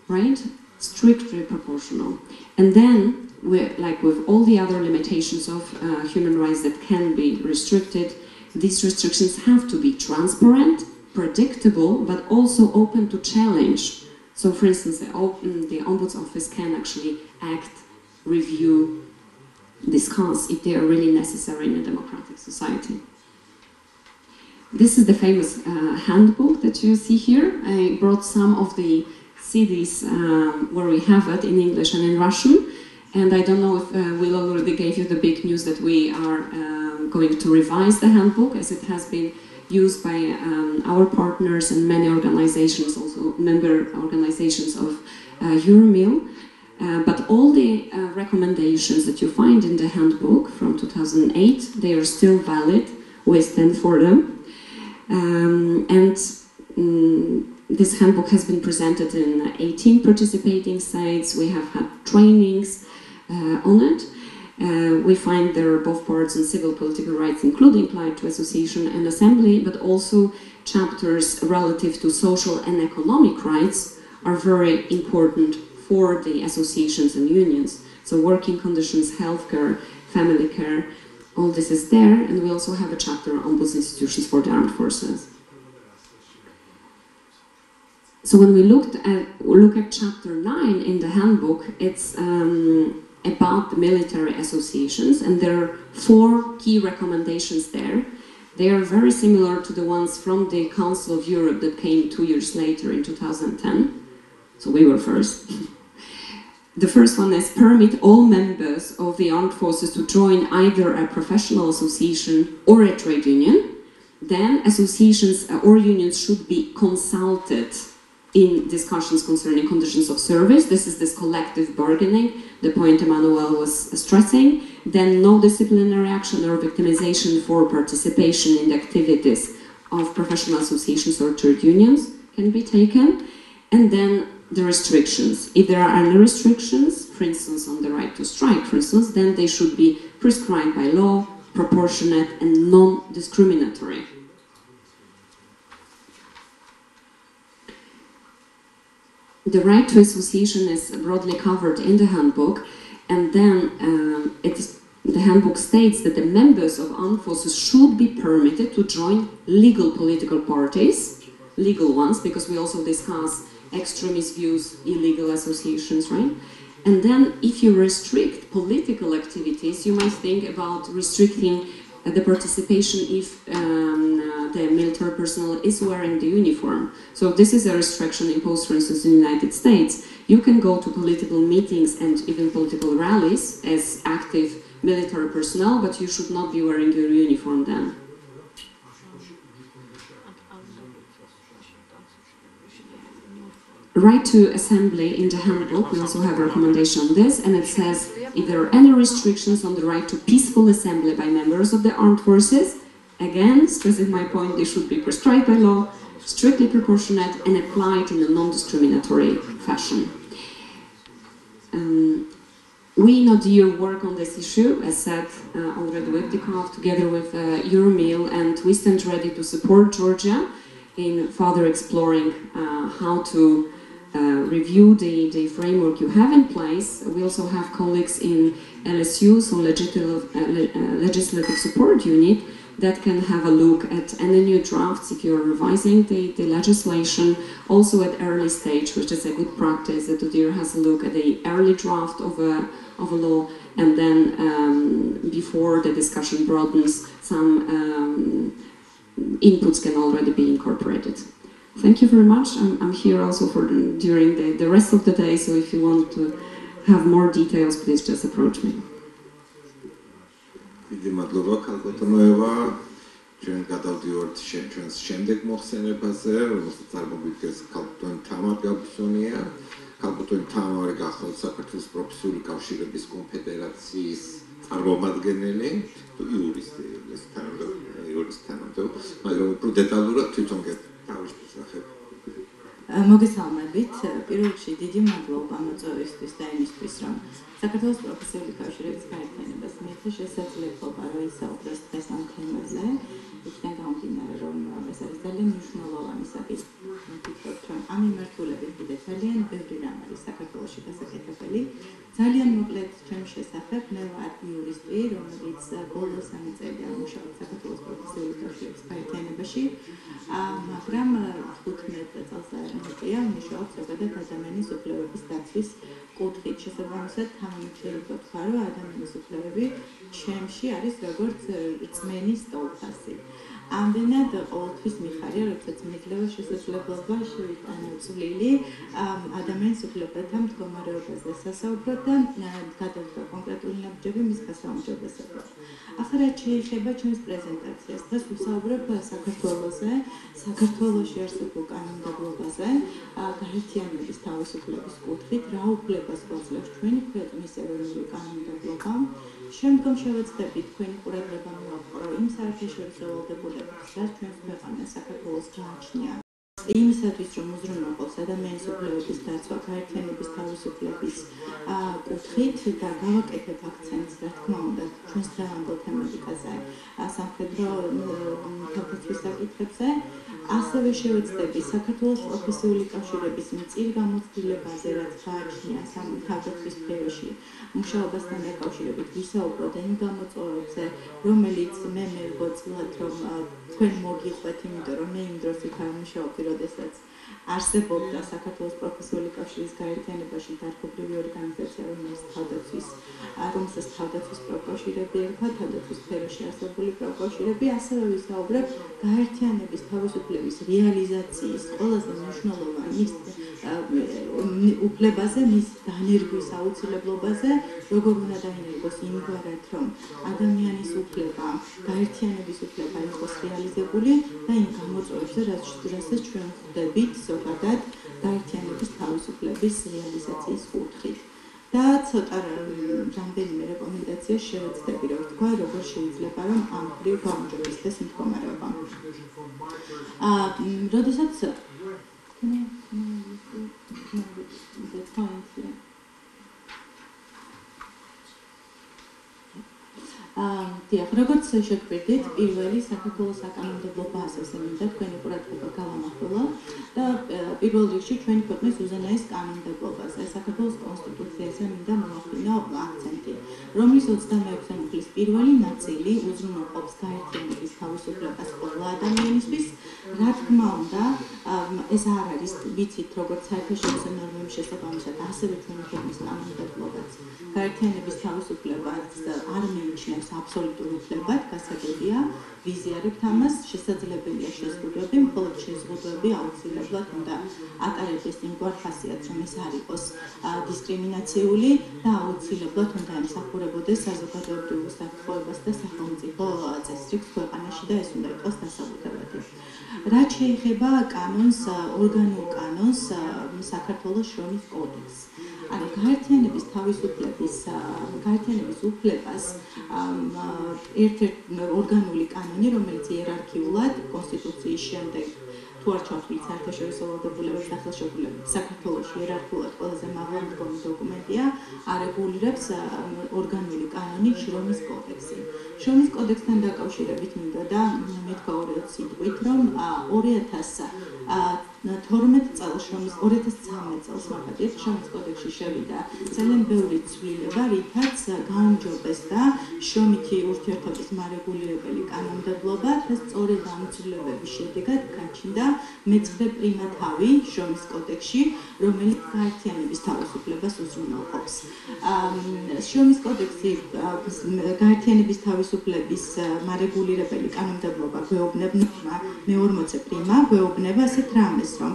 right? Strictly proportional. And then, like with all the other limitations of human rights that can be restricted, these restrictions have to be transparent, predictable, but also open to challenge. So, for instance, the Ombuds Office can actually act, review, discuss if they are really necessary in a democratic society. This is the famous handbook that you see here. I brought some of the CDs where we have it in English and in Russian. And I don't know if Will already gave you the big news that we are going to revise the handbook, as it has been used by our partners and many organizations, also member organizations of Euromil. But all the recommendations that you find in the handbook from 2008, they are still valid. We stand for them. This handbook has been presented in 18 participating sites. We have had trainings on it. We find there are both parts on civil political rights, including right to association and assembly, but also chapters relative to social and economic rights are very important for the associations and unions. So working conditions, healthcare, family care, all this is there. And we also have a chapter on ombuds institutions for the armed forces. So when we look at chapter 9 in the handbook, it's about the military associations, and there are 4 key recommendations there. They are very similar to the ones from the Council of Europe that came 2 years later in 2010. So we were first. The first one is permit all members of the armed forces to join either a professional association or a trade union. Then associations or unions should be consulted in discussions concerning conditions of service. This is this collective bargaining, the point Emmanuel was stressing. Then no disciplinary action or victimization for participation in the activities of professional associations or trade unions can be taken. And then the restrictions. If there are any restrictions, for instance on the right to strike, for instance, then they should be prescribed by law, proportionate and non-discriminatory. The right to association is broadly covered in the handbook, and then the handbook states that the members of armed forces should be permitted to join legal political parties, legal ones, because we also discuss extremist views, illegal associations, right? And then if you restrict political activities, you might think about restricting the participation if the military personnel is wearing the uniform. So this is a restriction imposed, for instance, in the United States. You can go to political meetings and even political rallies as active military personnel, but you should not be wearing your uniform then. Right to assembly in the handbook, we also have a recommendation on this, and it says if there are any restrictions on the right to peaceful assembly by members of the armed forces, again, stressing my point, they should be prescribed by law, strictly proportionate, and applied in a non-discriminatory fashion. We in ODIHR work on this issue, as said already with DICOF, together with Euromil, and we stand ready to support Georgia in further exploring how to review the framework you have in place. We also have colleagues in LSU, so Legislative Support Unit, that can have a look at any new drafts if you're revising the legislation, also at early stage, which is a good practice, that ODIHR has a look at the early draft of a law, and then before the discussion broadens, some inputs can already be incorporated. Thank you very much. I'm here also for during the rest of the day, so if you want to have more details, please just approach me. დიდი მადლობა ქალბატონოევა. ჩვენ გადავდივართ ჩვენს შემდეგ მოხსენებაზე, რომელსაც წარმოგიდგენს ქალბატონი თამარ გაბსონია. ქალბატონი თამარი გახლავთ საქართველოს პროფესიული კავშირების კონფედერაციის წარმომადგენელი, იურისტი, ეს თანამდებობა, მაგრამ უფრო დეტალურად თვითონ თავის შესახებ. მოგესალმებით. პირველ რიგში დიდი მადლობა მოწვევისთვის და იმისთვის, რომ საქართველოს პროფესიული კავშირების გაერთიანებას მიეცა შესაძლებლობა, რომ ისაუბროს დღეს ამ თემაზე. იქიდან გამომდინარე, რომ ეს არის ძალიან მნიშვნელოვანი საკითხი. ვფიქრობ, რომ ამ მიმართულებით კიდე ძალიან ბევრი რამ არის საქართველოში გასაკეთებელი. ძალიან მოკლედ ჩემ შესახებ, მე ვარ იურისტი, რომელიც ბოლო 3 წელი მუშაობს საქართველოს პროფესიული კავშირების გაერთიანებაში, მაგრამ 15 წელს არამეტია მუშაობს ზოგადად ადამიანის უფლებების დაცვის კუთხით. შესაბამისად, თანამედროვე ვთქვა, რომ ადამიანის უფლებები ჩემში არის როგორც რწმენის სტოლფასი. ამდენად ყოველთვის მიხარია, როდესაც მიძლევა შესაძლებლობა შევიტანო წვლილი ადამიანის უფლებათა მდგომარეობაზე სასაუბრად და გადავდგა კონკრეტული ნაბიჯები მის გასაუმჯობესებლად. ახლა რაც შეეხება ჩვენს პრეზენტაციას, დღეს ვისაუბრებ საქართველოზე, საქართველოში არსებულ კანონმდებლობაზე, გაერთიანების თავისუფლების კუთხით, რა უფლებას გვაძლევს ჩვენი ქვეყნის ეროვნული კანონმდებლობა. შემდგომ შევეცდებით თქვენი ყურადღება მივაყო იმ საერთაშორისო ვალდებულებებს, რაც ჩვენს ქვეყანას საქართველოს გააჩნია. იმისათვის, რომ უზრუნველყოს ადამიანის უფლებების დაცვა გაერთიანების თავისუფლების კუთხით და გავაკეთებ აქცენტს, რა თქმა უნდა, ჩვენს დღევანდელ თემატიკაზე, სამხედრო თავდაცვის საკითხებზე, ასევე შევეცდები საქართველოს პროფესიული კავშირების მწիր გამოცდილებაზე, რაც გააჩნია თავდაცვის სფეროში მუშაობასთან დაკავშირებით ვისაუბროთ იმ გამოწვევებზე, რომელიც მე მევგოწილად, რომ თქვენ მოგიყვეთ, იმიტომ რომ მე იმ დროს იქ არ მუშაობდი, როდესაც არსებობდა საქართველოს პროფესიული კავშირის გაერთიანებაში დარგობრივი ორგანიზაცია, რომელსაც თავდაცვის პროკავშირები ერქვა, თავდაცვის სფეროში არსებული პროკავშირები, ასევე ვისაუბრებ გაერთიანების თავისუფლების რეალიზაციის ყველაზე მნიშვნელოვან უფლებაზე, მის დანერგვის აუცილებლობაზე, როგორ უნდა დაინერგოს იმგვარად, რომ ადამიანის უფლება, გაერთიანების უფლება იყოს რეალიზებული და იმ გამოწვევებზე, რასაც ჩვენ ხვდებით ზოგადად გაერთიანების თავისუფლების რეალიზაციის კუთხით. და ცოტა რამდენიმე რეკომენდაცია შევეცდები, რომ თქვა, როგორ შეიძლება რომ ამ მხრივ გაუმჯობესდეს მდგომარეობა. როდესაც დიახ, როგორც შეგვიძლია, პირველი საქართველოს საკანონმდებლო ბაზაზე მინდა თქვენი ყურადღება გავამახვილო და პირველ რიგში ჩვენი ქვეყნის უზენაეს კანონმდებლობაზე, საქართველოს კონსტიტუციაზე მინდა მოვახდინო აქცენტი, რომლის 26 მუხლის პირველი ნაწილი უზრუნველყოფს გაერთიანების თავისუფლებას ყველა ადამიანისთვის. რა თქმა უნდა, ეს არ არის ვიცით, როგორც საერთაშორისო ნორმების შესაბამისად, ასევე ჩვენი ქვეყნის კანონმდებლობაც. გაერთიანების თავისუფლებას არ მიიჩნევს აბსოლუტურ უფლებად, გასაგებია, ვიზიარებთ ამას, შესაძლებელია შეზღუდვები, მხოლოდ შეზღუდვები აუცილებლად უნდა ატარებდეს იმგვარ ხასიათს, რომ ეს არ იყოს დისკრიმინაციული და აუცილებლად უნდა ემსახურებოდეს საზოგადოებრივ უსაფრთხოებას და სახელმწიფო წესრიგს ქვეყანაში და ეს უნდა იყოს დასაბუთებადი. რაც შეეხება კანონს, ორგანულ კანონს, საქართველოს შრომის კოდექსს. ანუ გაერთიანების უფლებას ერთ-ერთი ორგანული კანონი, რომელიც იერარქიულად კონსტიტუციის შემდეგ თუ არ ჩავთვლით საერთაშორისო ვალდებულებებს და ხელშეკრულებებს, საქართველოში იერარქიულად ყველაზე მაღლა მდგომი დოკუმენტია, არეგულირებს ორგანული კანონი შრომის კოდექსი. შრომის კოდექსთან დაკავშირებით მინდოდა მეთქვა ორი სიტყვით, რომ 2013 წელს შრომის კოდექსში შევიდა ძალიან ბევრი ცვლილება, რითაც გაუმჯობესდა შრომითი ურთიერთობის მარეგულირებელი კანონმდებლობა და სწორედ ამ ცვლილებების შედეგად გაჩნდა მეცხრე პრიმათავი შრომის კოდექსში, რომელიც გაერთიანების თავისუფლებას უზრუნველყოფს. შრომის კოდექსი გაერთიანების თავისუფლების მარეგულირებელი კანონმდებლობა გვეუბნება მე-40 პრიმა გვეუბნება ასეთ რამეს, რომ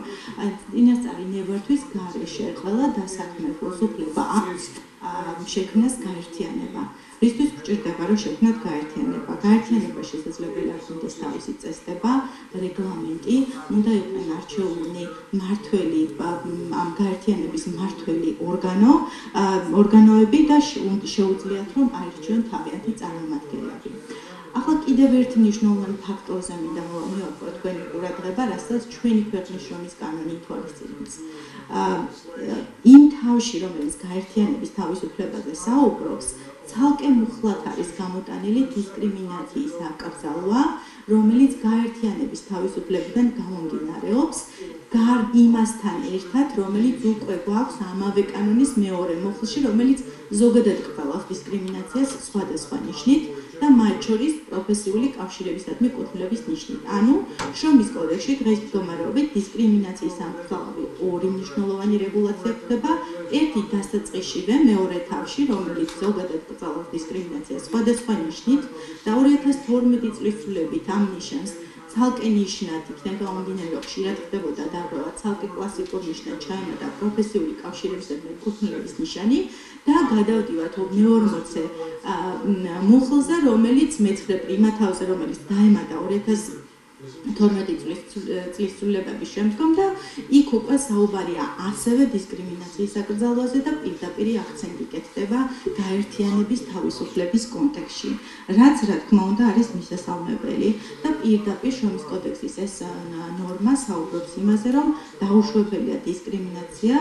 წინასწარი ნებართვის გარეშე ყველა დასაქმებულს უფლება აქვს შექმნას გაერთიანება. რისთვის გვჭირდება, რომ შექმნათ გაერთიანება? გაერთიანება შესაძლებელია ჰქონდეს თავისი წესდება, რეგლამენტი, უნდა იყვნენ არჩეული მმართველი ამ გაერთიანების მმართველი ორგანოები და შეუძლიათ, რომ აირჩიონ თავიანთი წარმომადგენლები. ახლა კიდევ ერთი მნიშვნელოვანი ფაქტორზე მინდა მოვაყო თქვენი ყურადღება, რასაც ჩვენი ქვეყნის შრომის კანონი ითვალისწინებს. იმ თავში, რომელიც გაერთიანების თავისუფლებაზე საუბრობს, ცალკე მუხლად არის გამოტანილი დისკრიმინაციის აკრძალვა, რომელიც გაერთიანების თავისუფლებიდან გამომდინარეობს, იმასთან ერთად, რომელიც უკვე გვაქვს ამავე კანონის მეორე მუხლში, რომელიც ზოგადად კვლავს დისკრიმინაციას სხვადასხვა ნიშნით და მათ შორის პროფესიული კავშირებისადმი კუთვნილების ნიშნით. ანუ შრომის კოდექსში დღეს მდგომარეობით დისკრიმინაციის ამხელავი ორი მნიშვნელოვანი რეგულაცია ხდება, ერთი დასაწყისშივე მეორე თავში, რომელიც ზოგადად კვლავს დისკრიმინაციას სხვადასხვა ნიშნით და 2012 წლის ცვლილებით ამ ნიშანს ცალკე ნიშნად იქიდან გამომდინარე, ხშირად ხდებოდა დარღვევა, ცალკე კლასიკურ ნიშნად ჩაემატა პროფესიული კავშირებისადმი კუთვნილების ნიშანი და გადავდივართ მე-40 მუხლზე, რომელიც მეცხრე პრიმათავზე, რომელიც დაემატა 2012 წლის ცვლილებების შემდგომ და იქ უკვე საუბარია ასევე დისკრიმინაციის აკრძალვაზე და პირდაპირ აქცენტი კეთდება გაერთიანების თავისუფლების კონტექსტში, რაც რა თქმა უნდა არის მისასალმებელი და პირდაპირ შრომის კოდექსის ეს ნორმა საუბრობს იმაზე, რომ დაუშვებელია დისკრიმინაცია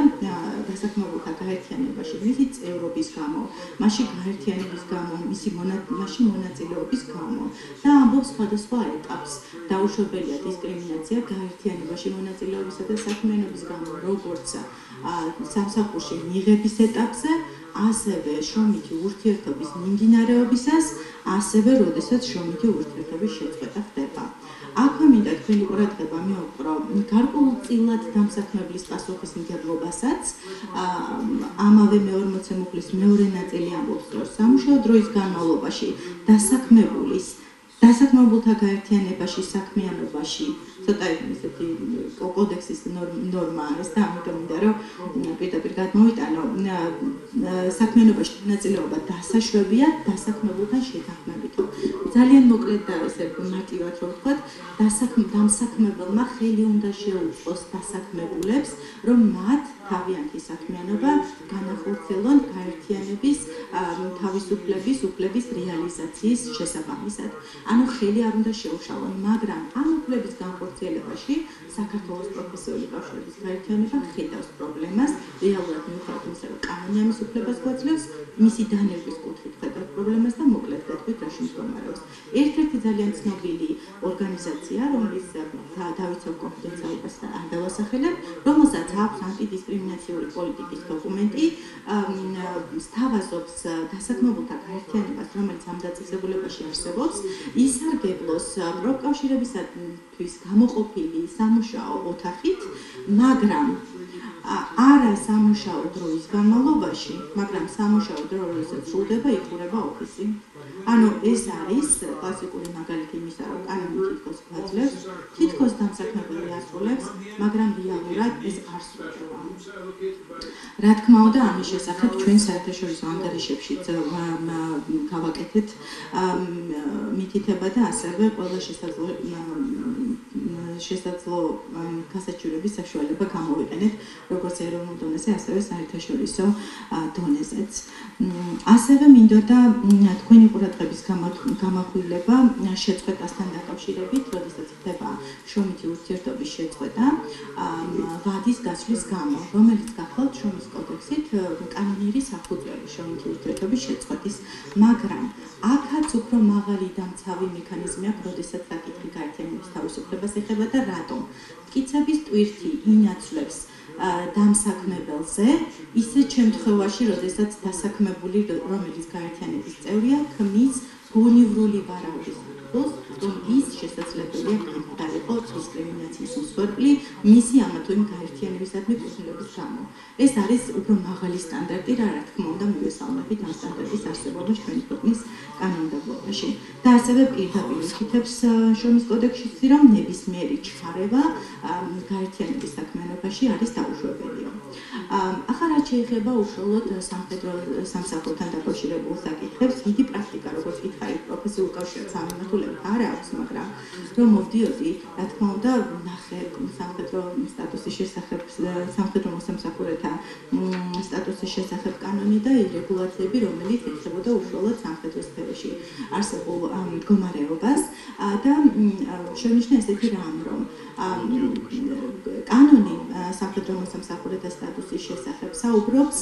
დასაქმებულთა გაერთიანებაში მისი წევრობის გამო, მასში გაერთიანების გამო, მასში მონაწილეობის გამო და ამბობს სხვადასხვა ეტაპს. დაუშვებელია დისკრიმინაცია გაერთიანებაში მონაწილეობისა და საქმიანობის გამო, როგორც სამსახურში მიღების ეტაპზე, ასევე შრომითი ურთიერთობის მიმდინარეობისას, ასევე როდესაც შრომითი ურთიერთობის შეწყვეტა ხდება. აქვე მინდა თქვენი ყურადღება მივუყურო გარკვეულწილად დამსაქმებლის პასუხისმგებლობასაც. ამავე მე-40 მეორე ნაწილი ამბობს, რომ სამუშაო დროის განმავლობაში დასაქმებულთა გაერთიანებაში, საქმიანობაში ცოტა ისეთი კოდექსის ნორმა არის და ამიტომ მინდა რომ პირდაპირ გადმოვიტანო საქმიანობაში მონაწილეობა დასაშვებია დასაქმებულთან შეთანხმებით. ძალიან მოკლედ და ესე მარტივად რომ ვთქვათ, დამსაქმებელმა ხელი უნდა შეუწყოს დასაქმებულებს, რომ მათ თავიანთი საქმიანობა განახორციელონ გაერთიანების თავისუფლების უფლების რეალიზაციის შესაბამისად. ანუ ხელი არ უნდა შეუშალონ, მაგრამ ამ უფლების განხორციელებაში საქართველოს პროფესიული კავშირების გაერთიანება ხედავს პრობლემას, რეალურად მიუხედავად იმისა, რომ კანონი ამის უფლებას გვაძლევს, მისი დანერგვის კუთხით ხედავს პრობლემას და მოკლედ გეტყვით რა შემდგომარეობს. ერთ-ერთი ძალიან ცნობილი ორგანიზაცია, რომლის დავიცავ კონფიდენციალობას და არ დავასახელებ, რომელსაც აქვს ანტიდისკრიმინაციული პოლიტიკის დოკუმენტი, სთავაზობს დასაქმებულთა გაერთიანებას, რომელიც ამ დაწესებულებაში არსებობს, ისარგებლოს პროფკავშირებისათვის გამოყოფილი სამუშაო ოთახით, მაგრამ არა სამუშაო დროის განმავლობაში, მაგრამ სამუშაო დრო, როდესაც სრულდება, იხურება ოფისი. ანუ ეს არის კლასიკური მაგალითი იმისა, რომ კანონი თითქოს გვაძლევს, თითქოს დამსაქმებელი ასრულებს, მაგრამ რეალურად ეს არ სრულდება. რა თქმა უნდა, ამის შესახებ ჩვენ საერთაშორისო ანგარიშებშიც გავაკეთეთ მითითება და ასევე ყველა შესაძლო გასაჩივრების საშუალება გამოვიყენეთ, როგორც ეროვნულ დონეზე, ასევე საერთაშორისო დონეზეც. ასევე მინდოდა თქვენი ყურადღების გამახვილება შეწყვეტასთან დაკავშირებით, როდესაც ხდება შრომითი ურთიერთობის შეწყვეტა ვადის გასვლის გამო, რომელიც გახლავთ შრომის კოდექსით კანონიერი საფუძველი შრომითი ურთიერთობის შეწყვეტის, მაგრამ აქაც უფრო მაღალი და მცავი მექანიზმი აქვს, როდესაც საკითხი გაერთიანების თავისუფლებას ეხება და რატომ? მტკიცების ტვირთი ინაცვლებს დამსაქმებელზე, ისეთ შემთხვევაში, როდესაც დასაქმებული, რომელიც გაერთიანების წევრია, ქმნის გონივრული ვარაუდის აქტს, რომ ის შესაძლებელია გამხდარიყო დისკრიმინაციის მსხვერპლი მისი ამა თუ იმ გაერთიანებისადმი კუთვნილების გამო. ეს არის უფრო მაღალი სტანდარტი, რა თქმა უნდა, მივესალმებით ამ სტანდარტის არსებობას ჩვენი ქვეყნის კანონმდებლობაში. და ასევე პირდაპირ იხითებს შრომის კოდექსში, რომ ნებისმიერი ჩქარება გაერთიანების საქმიანობაში არის დაუშვებელია. ახლა რაც შეეხება უშუალოდ სამსახურთან დაკავშირებულ საკითხებს, დიდი პრაქტიკა, როგორც გითხარით, პროფესიულ კავშირებს ამემართულებით არ აქვს, მაგრამ რომ მოვდიოდი, რა თქმა უნდა, ვნახე სამხედრო სტატუსის შესახებ, სამხედრო მოსამსახურეთა სტატუსის შესახებ კანონი და რეგულაციები, რომელიც ეხებოდა უშუალოდ სამხედრო სფეროში არსებულ მდგომარეობას და შენიშნა ესეთი რამ, რომ კანონი სამხედრო მოსამსახურეთა სტატუსის შესახებ საუბრობს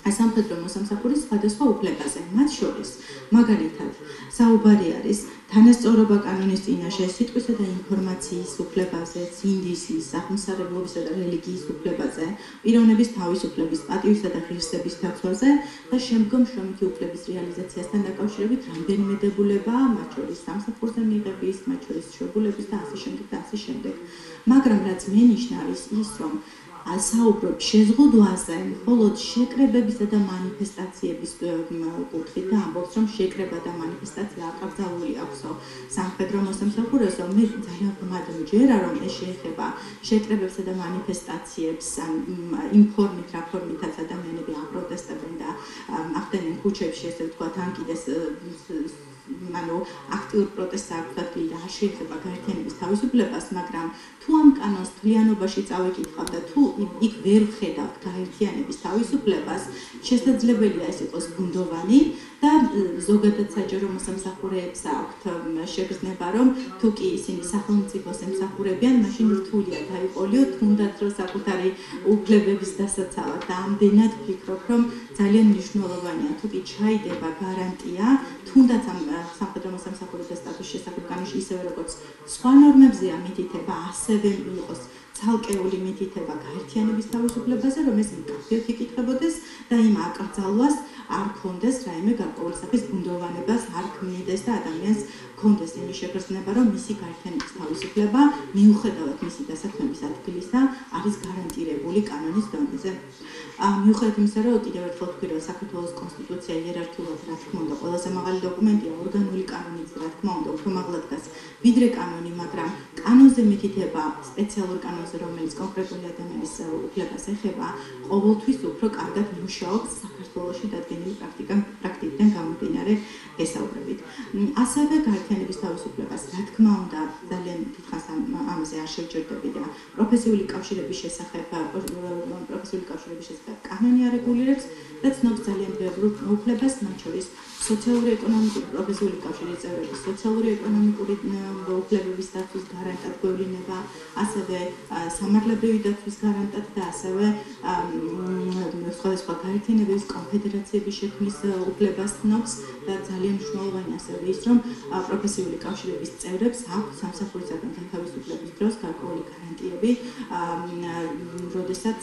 სამხედრო მოსამსახურის სხვადასხვა უფლებაზე, მათ შორის მაგალითად საუბარი არის თანასწორობა კანონის წინაშე სიტყვისა და ინფორმაციის უფლებაზე, სინდისის, აღმსარებლობისა და რელიგიის უფლებაზე, პიროვნების თავისუფლების, პატივისა და ღირსების დაცვაზე და შემდგომ შრომითი უფლების რეალიზაციასთან დაკავშირებით რამდენიმე დებულება, მათ შორის სამსახურზე მიღების, მათ შორის შეგულების და ასე შემდეგ და ასე შემდეგ. მაგრამ რაც მენიშნა არის ის, რომ საუბრობ შეზღუდვაზე, მხოლოდ შეკრებებისა და მანიფესტაციების კუთხით და ამბობს, რომ შეკრება და მანიფესტაცია აკრძალული აქვსო სამხედრო მოსამსახურესო, მე ძალიან ღრმად მჯერა, რომ ეს შეეხება შეკრებებსა და მანიფესტაციებს იმ ფორმით, რა ფორმითაც ადამიანები აპროტესტებენ და ახდენენ ქუჩებში, ესე ვთქვათ, ან კიდეს ანუ აქტიურ პროტესტს აქვს ადგილი და არ შეეხება გაერთიანების თავისუფლებას, მაგრამ თუ ამ კანონს თლიანობაში წავიკითხავ და თუ იქ ვერ ვხედავთ გაერთიანების თავისუფლებას, შესაძლებელია ეს იყოს ბუნდოვანი და ზოგადად საჯარო მოსამსახურეებს აქვთ შეგრძნება, რომ თუ კი ისინი სახელმწიფოს ემსახურებიან, მაშინ რთულია დაიყოლიო, თუნდაც რომ საკუთარი უფლებების დასაცავად და ამდენად ვფიქრობ, რომ ძალიან მნიშვნელოვანია, თუ კი ჩაიდება გარანტია, თუნდაც ამ სამხედრო მოსამსახურეთა სტატუსის შესახებ კანონში ისევე როგორც სხვა ნორმებზეა მითითება, ასევე იყოს ცალკეული მითითება გაერთიანების თავისუფლებაზე, რომ ეს მკაფიოდ იკითხებოდეს და იმ აკრძალვას არ ქონდეს რაიმე გარკვეული სახის ბუნდოვანებას, არ ქმნიდეს და ადამიანს ქონდეს იმის შეგრძნება, რომ მისი გაერთიანების თავისუფლება მიუხედავად მისი დასაქმების ადგილისა არის გარანტირებული კანონის დონეზე. მიუხედავად იმისა, რომ კიდევ ერთხელ ვთქვი, რომ საქართველოს კონსტიტუცია იერარქიულად რა თქმა უნდა ყველაზე მაღალი დოკუმენტია, ორგანული კანონიც რა თქმა უნდა უფრო მაღლად დგას ვიდრე კანონი, მაგრამ კანონზე მითითება სპეციალურ კანონზე, რომელიც კონკრეტული ადამიანის უფლებას ეხება, ყოველთვის უფრო კარგად მუშაობს საქართველოში დადგენილი პრაქტიკიდან გამომდინარე ესაუბრებით. ასევე გაერთიანების თავისუფლებას, რა თქმა უნდა, ძალიან დიდხანს ამაზე არ შევჯერდები და პროფესიული კავშირების შესახებ კანონი არეგულირებს და ცნობს ძალიან ბევრ უფლებას, მათ შორის სოციალური ეკონომიკური პროფესიული კავშირის წევრების სოციალური ეკონომიკური უფლებების დაცვის გარანტად გვევლინება, ასევე სამართლებრივი დაცვის გარანტად და ასევე სხვადასხვა გაერთიანების კონფედერაციების შექმნის უფლებას ცნობს და ძალიან მნიშვნელოვანი ასევე ის, რომ პროფესიული კავშირების წევრებს აქვს სამსახურისაგან თავისუფლების დროს გარკვეული გარანტიები, როდესაც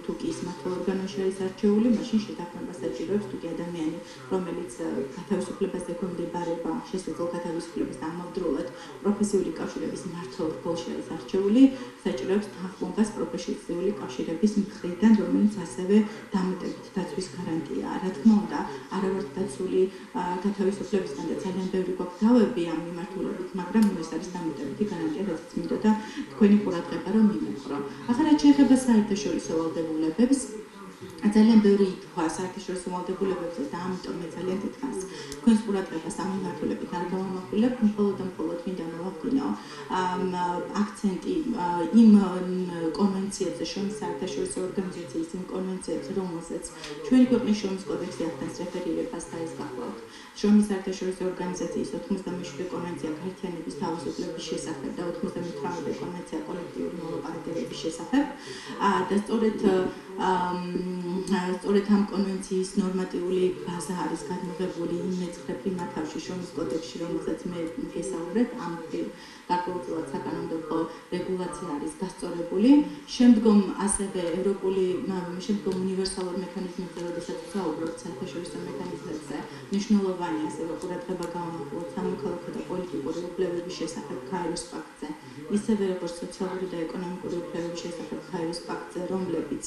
თუ კი ის მართლ ორგანოში არის არჩეული, მაშინ შეთანხმება საჭიროებს თუ კი ადამიანი, რომელიც გათავისუფლებას ექვემდებარება, შესაძლო გათავისუფლებას და ამავდროულად პროფესიული კავშირების მმართველ რგოლში არის არჩეული, საჭიროებს თანხმობას პროფესიული კავშირების მხრიდან, რომელიც ასევე დამატებით დაცვის გარანტია. რა თქმა უნდა, არა ვართ დაცული გათავისუფლებისგან და ძალიან ბევრი გვაქვს დავები ამ მიმართულებით, მაგრამ ეს არის დამატებითი გარანტია, რაც მინდოდა თქვენი ყურადღება რომ მიმეყრო. ახლა რაც შეეხება საერთაშორისო ვალდებულებებს, ძალიან ბევრი ითქვა საერთაშორისო ვალდებულებებზე და ამიტომ მე ძალიან დიდხანს თქვენს ყურადღებას ამ მიმართულებით არ გავამახვილებ, მხოლოდ და მხოლოდ მინდა მოვახდინო აქცენტი იმ კონვენციებზე, შრომის საერთაშორისო ორგანიზაციის იმ კონვენციებზე, რომელზეც ჩვენი ქვეყნის შრომის კოდექსი ახდენს რეფერირებას და ეს გახლავთ. შრომის საერთაშორისო ორგანიზაციის 87 კონვენცია გაერთიანების თავისუფლების შესახებ და 98 კონვენცია კოლექტიური მოლაპარაკებების შესახებ და სწორედ ამ კონვენციის ნორმატიული ბაზა არის გადმოღებული იმ მეცხრე პრიმათავში შრომის კოდექსში, რომელსაც მე გესაუბრეთ, ამ გარკვეულწილად საკანონმდებლო რეგულაცია არის გასწორებული. შემდგომ ასევე შემდგომ უნივერსალურ მექანიზმებზე, როდესაც ვსაუბრობთ საერთაშორისო მექანიზმებზე, მნიშვნელოვანი ასევე ყურადღება გავამახვილოთ სამოქალაქო და პოლიტიკური უფლებების შესახებ ქაიროს პაქტზე, ისევე როგორც სოციალური და ეკონომიკური უფლებების შესახებ ქაიროს პაქტზე, რომლებიც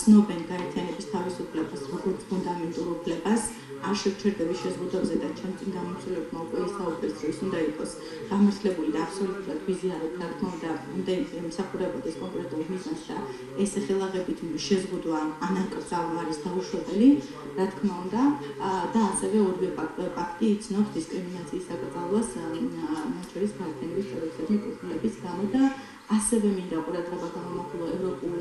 ცნობენ გაერთიანების თავისუფლებას როგორც ფუნდამენტურ უფლებას, არ შევჩერდები შეზღუდვებზე და ჩემ წინ გამომცემლებმა უკვე ისაუბრეს, რომ ის უნდა იყოს გამართლებული და აბსოლუტურად ვიზიარებ, რა თქმა უნდა ემსახურებოდეს კონკრეტულ მიზანს და ეს ხელაღებით შეზღუდვა ან აკრძალვა არის დაუშვებელი, რა თქმა უნდა, და ასევე ორივე პაქტი იცნობს დისკრიმინაციის აკრძალვას, მათ შორის გაერთიანების წევრების კულტურების გამო და ასევე მინდა ყურადღება გავამახვილო ევროპულ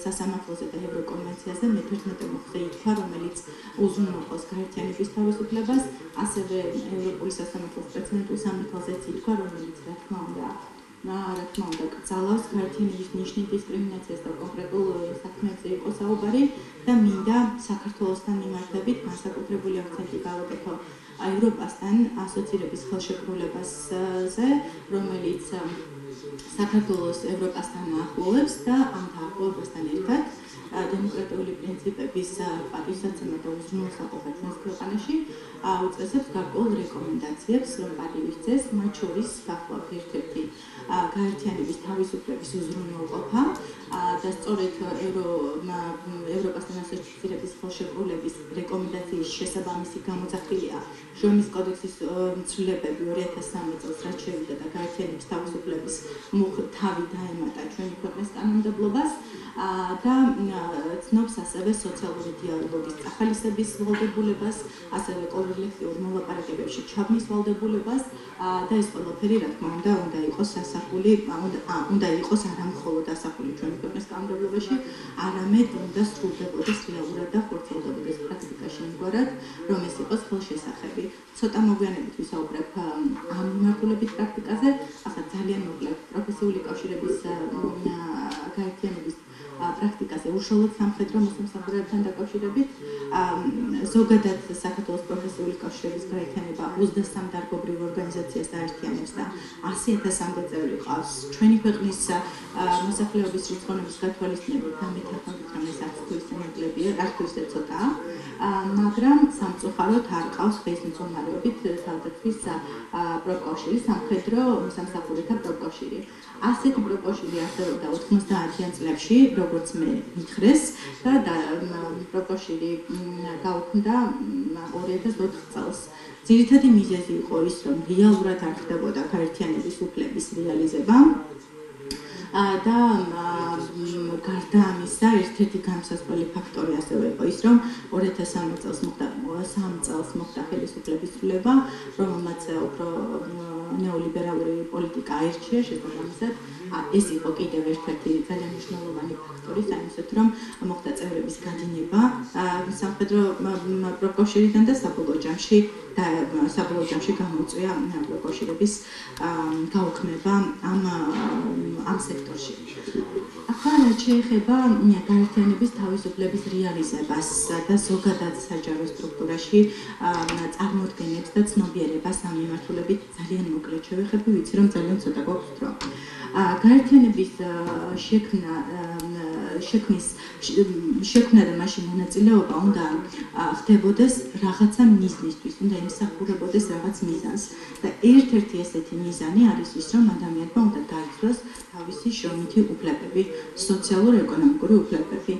სასამართლოზე და ევროკონვენციაზე მე-11 მოხდა ითქვა, რომელიც უზრუნველყოფს გაერთიანების თავისუფლებას, ასევე ევროპული სასამართლოს პრეცედენტულ სამართალზეც ითქვა, რომელიც რა თქმა უნდა კრძალავს გაერთიანების ნიშნის დისკრიმინაციას და კონკრეტულ საქმეებზე იყო საუბარი და მინდა საქართველოსთან მიმართებით განსაკუთრებული აქცენტი გავაკეთო ევროპასთან ასოცირების ხელშეკრულებაზე, რომელიც საქართველოს ევროპასთან აახლოვებს და ამ დაახლოებასთან ერთად დემოკრატიული პრინციპების პატივსაცემა და უზრუნველსაყოფა ჩვენს ქვეყანაში უწესებს გარკვეულ რეკომენდაციებს, რომ პატივისცეს, მათ შორის გახლავთ ერთ-ერთი გაერთიანების თავისუფლების უზრუნველყოფა და სწორედ ევროპასთან ასოცირების ხელშეკრულების რეკომენდაციის შესაბამისი გამოძახილია შრომის კოდექსის ცვლილებები 2013 წელს, რაც შევიდა და გაერთიანების თავისუფლების თავი დაემატა ჩვენი ქვეყნის კანონმდებლობას და ცნობს ასევე სოციალური დიალოგის წახალისების ვალდებულებას, ასევე კოლექტიურ მოლაპარაკებებში ჩაბმის ვალდებულებას და ეს ყველაფერი, რა თქმა უნდა იყოს სასახული, უნდა იყოს არა მხოლოდ ასახული ჩვენი ქვეყნის კანონმდებლობაში, არამედ უნდა სრულდებოდეს რეალურად და ხორციელდებოდეს პრაქტიკაში იმგვარად, რომ ეს იყოს ხელშესახები. ცოტა მოგვიანებით ვისაუბრებ ამ მიმართულებით პრაქტიკაზე, ახლა ძალიან მოკლედ პროფესიული კავშირების გაერთიანების პრაქტიკაზე უშუალოდ სამხედრო მოსამსახურეებთან დაკავშირებით ზოგადად საქართველოს პროფესიული კავშირების კავშირების გაერთიანება 23 დარგობრივ ორგანიზაციას დაერთიანებს და 100,000-მდე წევრი ყავს. ჩვენი ქვეყნის მოსახლეობის რიცხოვნობის გათვალისწინებით დამეთანხმებით, რომ ეს არც თუ ისე ნაკლებია, არც თუ ისე ცოტაა, მაგრამ სამწუხაროდ არ ყავს ეს მდგომარეობით თავდაცვის პროკავშირი, სამხედრო მოსამსახურეთა პროკავშირი. ასეთი პროკავშირი არსებობდა 90-იან წლებში, როგორც მე მითხრეს და პროკავშირი გაუქმდა 2004 წელს. ძირითადი მიზეზი იყო ის, რომ რეალურად არ ხდებოდა გაერთიანების უფლების რეალიზება და გარდა ამისა, ერთ-ერთი განმსაზღვრელი ფაქტორი ასევე იყო ის, რომ 2003 წელს მოხდა ხელისუფლების ცვლილება, რომელმაც უფრო ნეოლიბერალური პოლიტიკა აირჩია, შესაბამისად ეს იყო კიდევ ერთ-ერთი ძალიან მნიშვნელოვანი ფაქტორი, საინტერესოდ რომ მოხდა წევრების გადინება სამხედრო პროკავშირიდან და საბოლოო ჯამში გამოიწვია პროკავშირების გაუქმება ამ სექტორში. ახლა რაც შეეხება გაერთიანების თავისუფლების რეალიზებას და ზოგადად საჯარო სტრუქტურაში წარმოდგენებს და ცნობიერებას ამ მიმართულებით ძალიან მოკლედ შევეხები, ვიცი რომ ძალიან ცოტა გვაქვს დრო. გაერთიანების შექმნა და მაშინ მონაწილეობა უნდა ხდებოდეს რაღაცა მიზნისთვის, უნდა ემსახურებოდეს რაღაც მიზანს და ერთ-ერთი ესეთი მიზანი არის ის, რომ ადამიანმა უნდა დაიცვას თავისი შრომითი უფლებები, სოციალურ-ეკონომიკური უფლებები,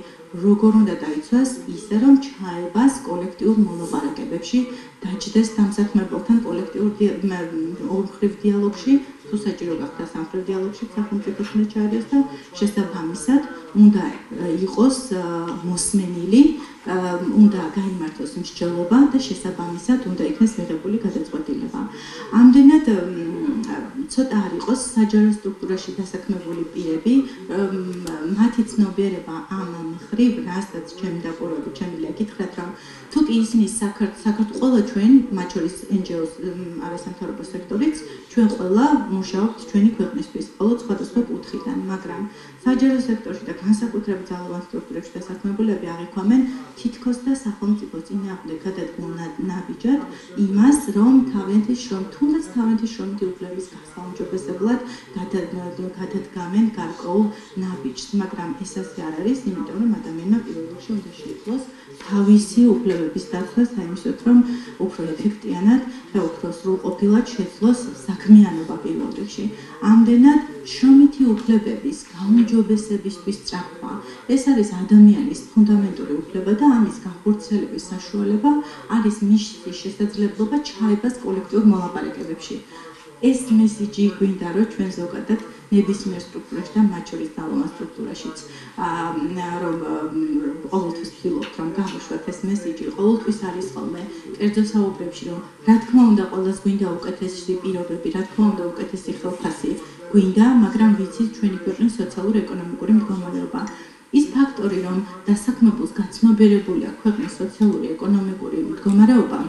როგორ უნდა დაიცვას ისე, რომ ჩაებას კოლექტიურ მოლაპარაკებებში, დაჯდეს დამსაქმებელთან კოლექტიურ ორმხრივ დიალოგში, თუ საჭირო გახდა სამხრივ დიალოგში სახელმწიფოს უნდა ჩაერიოს და შესაბამისად უნდა იყოს მოსმენილი, უნდა გაიმართოს მსჯელობა და შესაბამისად უნდა იქნეს მიღებული გადაწყვეტილება. ამდენად ცოტა არ იყოს საჯარო სტრუქტურაში დასაქმებული პირები, მათი ცნობიერება ამ მხრივ, რასაც ჩემი დაკვირვებით შემიძლია გითხრათ, რომ თუ კი ისინი საქართველოს ჩვენ, მათ შორის NGO-ს არასამთავრობო სექტორიც, ჩვენ ყველა მუშაობთ ჩვენი ქვეყნისთვის, ყოველ სხვადასხვა კუთხიდან, მაგრამ საჯარო სექტორში და განსაკუთრებით ძალოვან სტრუქტურებში დასაქმებულები აღიქვამენ თითქოს და სახელმწიფოს წინააღმდეგ გადადგმულ ნაბიჯად იმას, რომ თუნდაც თავიანთი შრომითი უფლების გასაუმჯობესებლად გადადგამენ გარკვეულ ნაბიჯს, მაგრამ ეს ასე არ არის, იმიტომ რომ ადამიანმა პირველ რიგში უნდა შეძლოს თავისი უფლებების დაცვა, საიმისოთ რომ უფრო ეფექტიანად და უფრო სრულყოფილად შეძლოს საქმიანობა პირველ რიგში. ამდენად შრომითი უფლებების გაუმჯობესებისთვის სწრაფვა. ეს არის ადამიანის ფუნდამენტური უფლება და ამის განხორციელების საშუალება არის მისი შესაძლებლობა ჩაებას კოლექტიურ მოლაპარაკებებში. ეს მესიჯი გვინდა, რომ ჩვენ ზოგადად ნებისმიერ სტრუქტურაში და მათ შორის ძალოვან სტრუქტურაშიც რომ ყოველთვის ვცდილობთ, რომ გავუშვათ ეს მესიჯი, ყოველთვის არის ხოლმე კერძო საუბრებში, რომ რა თქმა უნდა ყველას გვინდა უკეთესი პირობები, რა თქმა უნდა უკეთესი ხელფასი გვინდა, მაგრამ ვიცით ჩვენი ქვეყნის სოციალურ-ეკონომიკური მდგომარეობა. ის ფაქტორი, რომ დასაქმებულს გაცნობიერებული აქვს ქვეყნის სოციალური ეკონომიკური მდგომარეობა,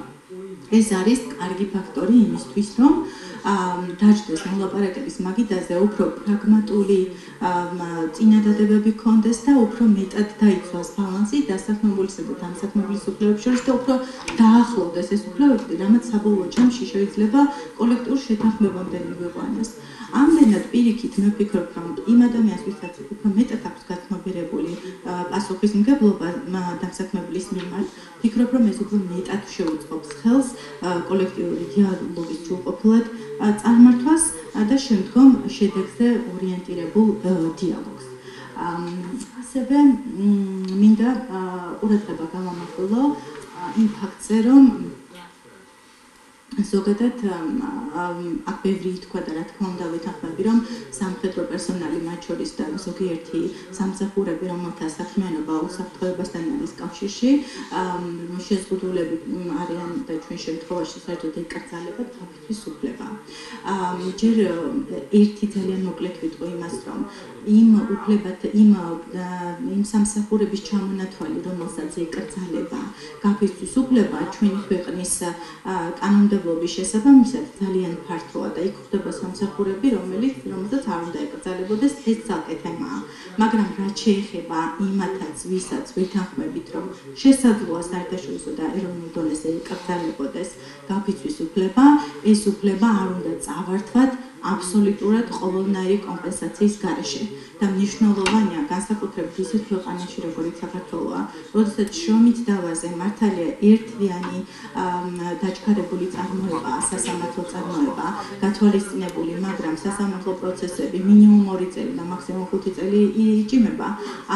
ეს არის კარგი ფაქტორი იმისთვის, რომ დაჯდეს მოლაპარაკების მაგიდაზე უფრო პრაგმატული წინადადებები გქონდეს და უფრო მეტად დაიცვას ბალანსი დასაქმებულისა და დამსაქმებლის უფლებებს შორის და უფრო დაახლოვდეს ეს უფლებები, რამაც საბოლოო ჯამში შეიძლება კოლექტიურ შეთანხმებამდე მიგვიყვანოს. ამდენად პირიქით მე ვფიქრობ, რომ იმ ადამიანს, ვისაც უფრო მეტად აქვს გაცნობიერებული პასუხისმგებლობა დამსაქმებლის მიმართ, ვფიქრობ, რომ ეს უფრო მეტად შეუწყობს ხელს კოლექტიური დიალოგის სრულყოფილად წარმართვას და შემდგომ შედეგზე ორიენტირებულ დიალოგს. ასევე მინდა ყურადღება გავამახვილო იმ ფაქტზე, რომ ზოგადად აქ ბევრი ითქვა და რა თქმა უნდა ვეთანხმები, რომ სამხედრო პერსონალი მათ შორის და ზოგიერთი სამსახურები, რომელთა საქმიანობა უსაფრთხოებასთან არის კავშირში, შეზღუდულები არიან და ჩვენ შემთხვევაში საერთოდ ეკრძალებათ თავისთვის უფლება. ჯერ ერთი ძალიან მოკლედ ვიტყვი იმას, რომ იმ უფლებათ იმ სამსახურების ჩამონათვალი, რომელსაც ეკრძალება გაფიცვის უფლება ჩვენი ქვეყნის კანონმდებლობის შესაბამისად ძალიან ფართოა და იქ ხდება სამსახურები, რომელსაც არ უნდა ეკრძალებოდეს, ეს ძალკე თემაა. მაგრამ რაც შეეხება იმათაც, ვისაც ვეთანხმებით, რომ შესაძლოა საერთაშორისო და ეროვნულ დონეზე ეკრძალებოდეს გაფიცვის უფლება, ეს უფლება არ უნდა წავართვათ აბსოლუტურად ყოველნაირი კომპენსაციის გარეშე და მნიშვნელოვანია განსაკუთრებით ისეთ ქვეყანაში, როგორც საქართველოა, როდესაც შრომით დავაზე მართალია ერთდღიანი დაჩქარებული წარმოება, სასამართლო წარმოება, გათვალისწინებული, მაგრამ სასამართლო პროცესები მინიმუმ 2 წელი და მაქსიმუმ 5 წელი იჭიმება.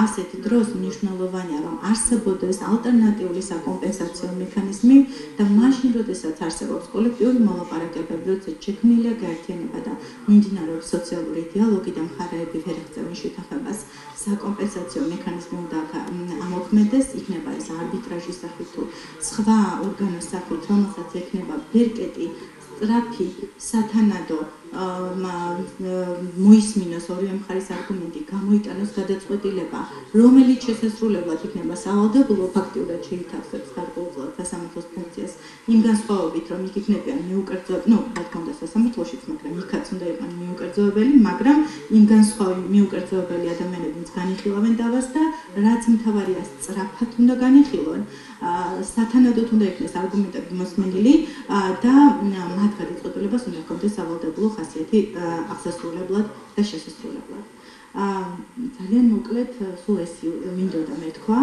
ასეთ დროს მნიშვნელოვანია, რომ არსებობდეს ალტერნატიული საკომპენსაციო მექანიზმი და მაშინ, როდესაც არსებობს კოლექტიური მოლაპარაკებები, როდესაც შექმნილია გაერთიანება და მიმდინარეობს სოციალური დიალოგი და მხარეები ვერ აღწევენ შეთანხმებას, საკომპენსაციო მექანიზმი უნდა ამოქმედდეს, იქნება ეს არბიტრაჟის სახით თუ სხვა ორგანოს სახით, რომელსაც ექნება ბერკეტი, სწრაფი, სათანადო მოისმინოს ორივე მხარის არგუმენტი, გამოიტანოს გადაწყვეტილება, რომელიც შესასრულებლად იქნება სავალდებულო, ფაქტიურად შეითავსებს გარკვეულწილად სასამართლოს ფუნქციას, იმ განსხვავებით, რომ იქ იქნებიან მიუკერძოებელი, რა თქმა უნდა სასამართლოშიც, მაგრამ იქაც უნდა იყვნენ მიუკერძოებელი, მაგრამ იმ განსხვავებით მიუკერძოებელი ადამიანებიც განიხილავენ დავას და რაც მთავარია, სწრაფად უნდა განიხილონ, სათანადოდ უნდა იქნეს არგუმენტები მოსმენილი და მათ გადაწყვეტილებას უნდა ჰქონდეს სავალდებულო ხასიათი აღსასრულებლად და შესასრულებლად. ძალიან მოკლედ სულ ეს მინდოდა მეთქვა.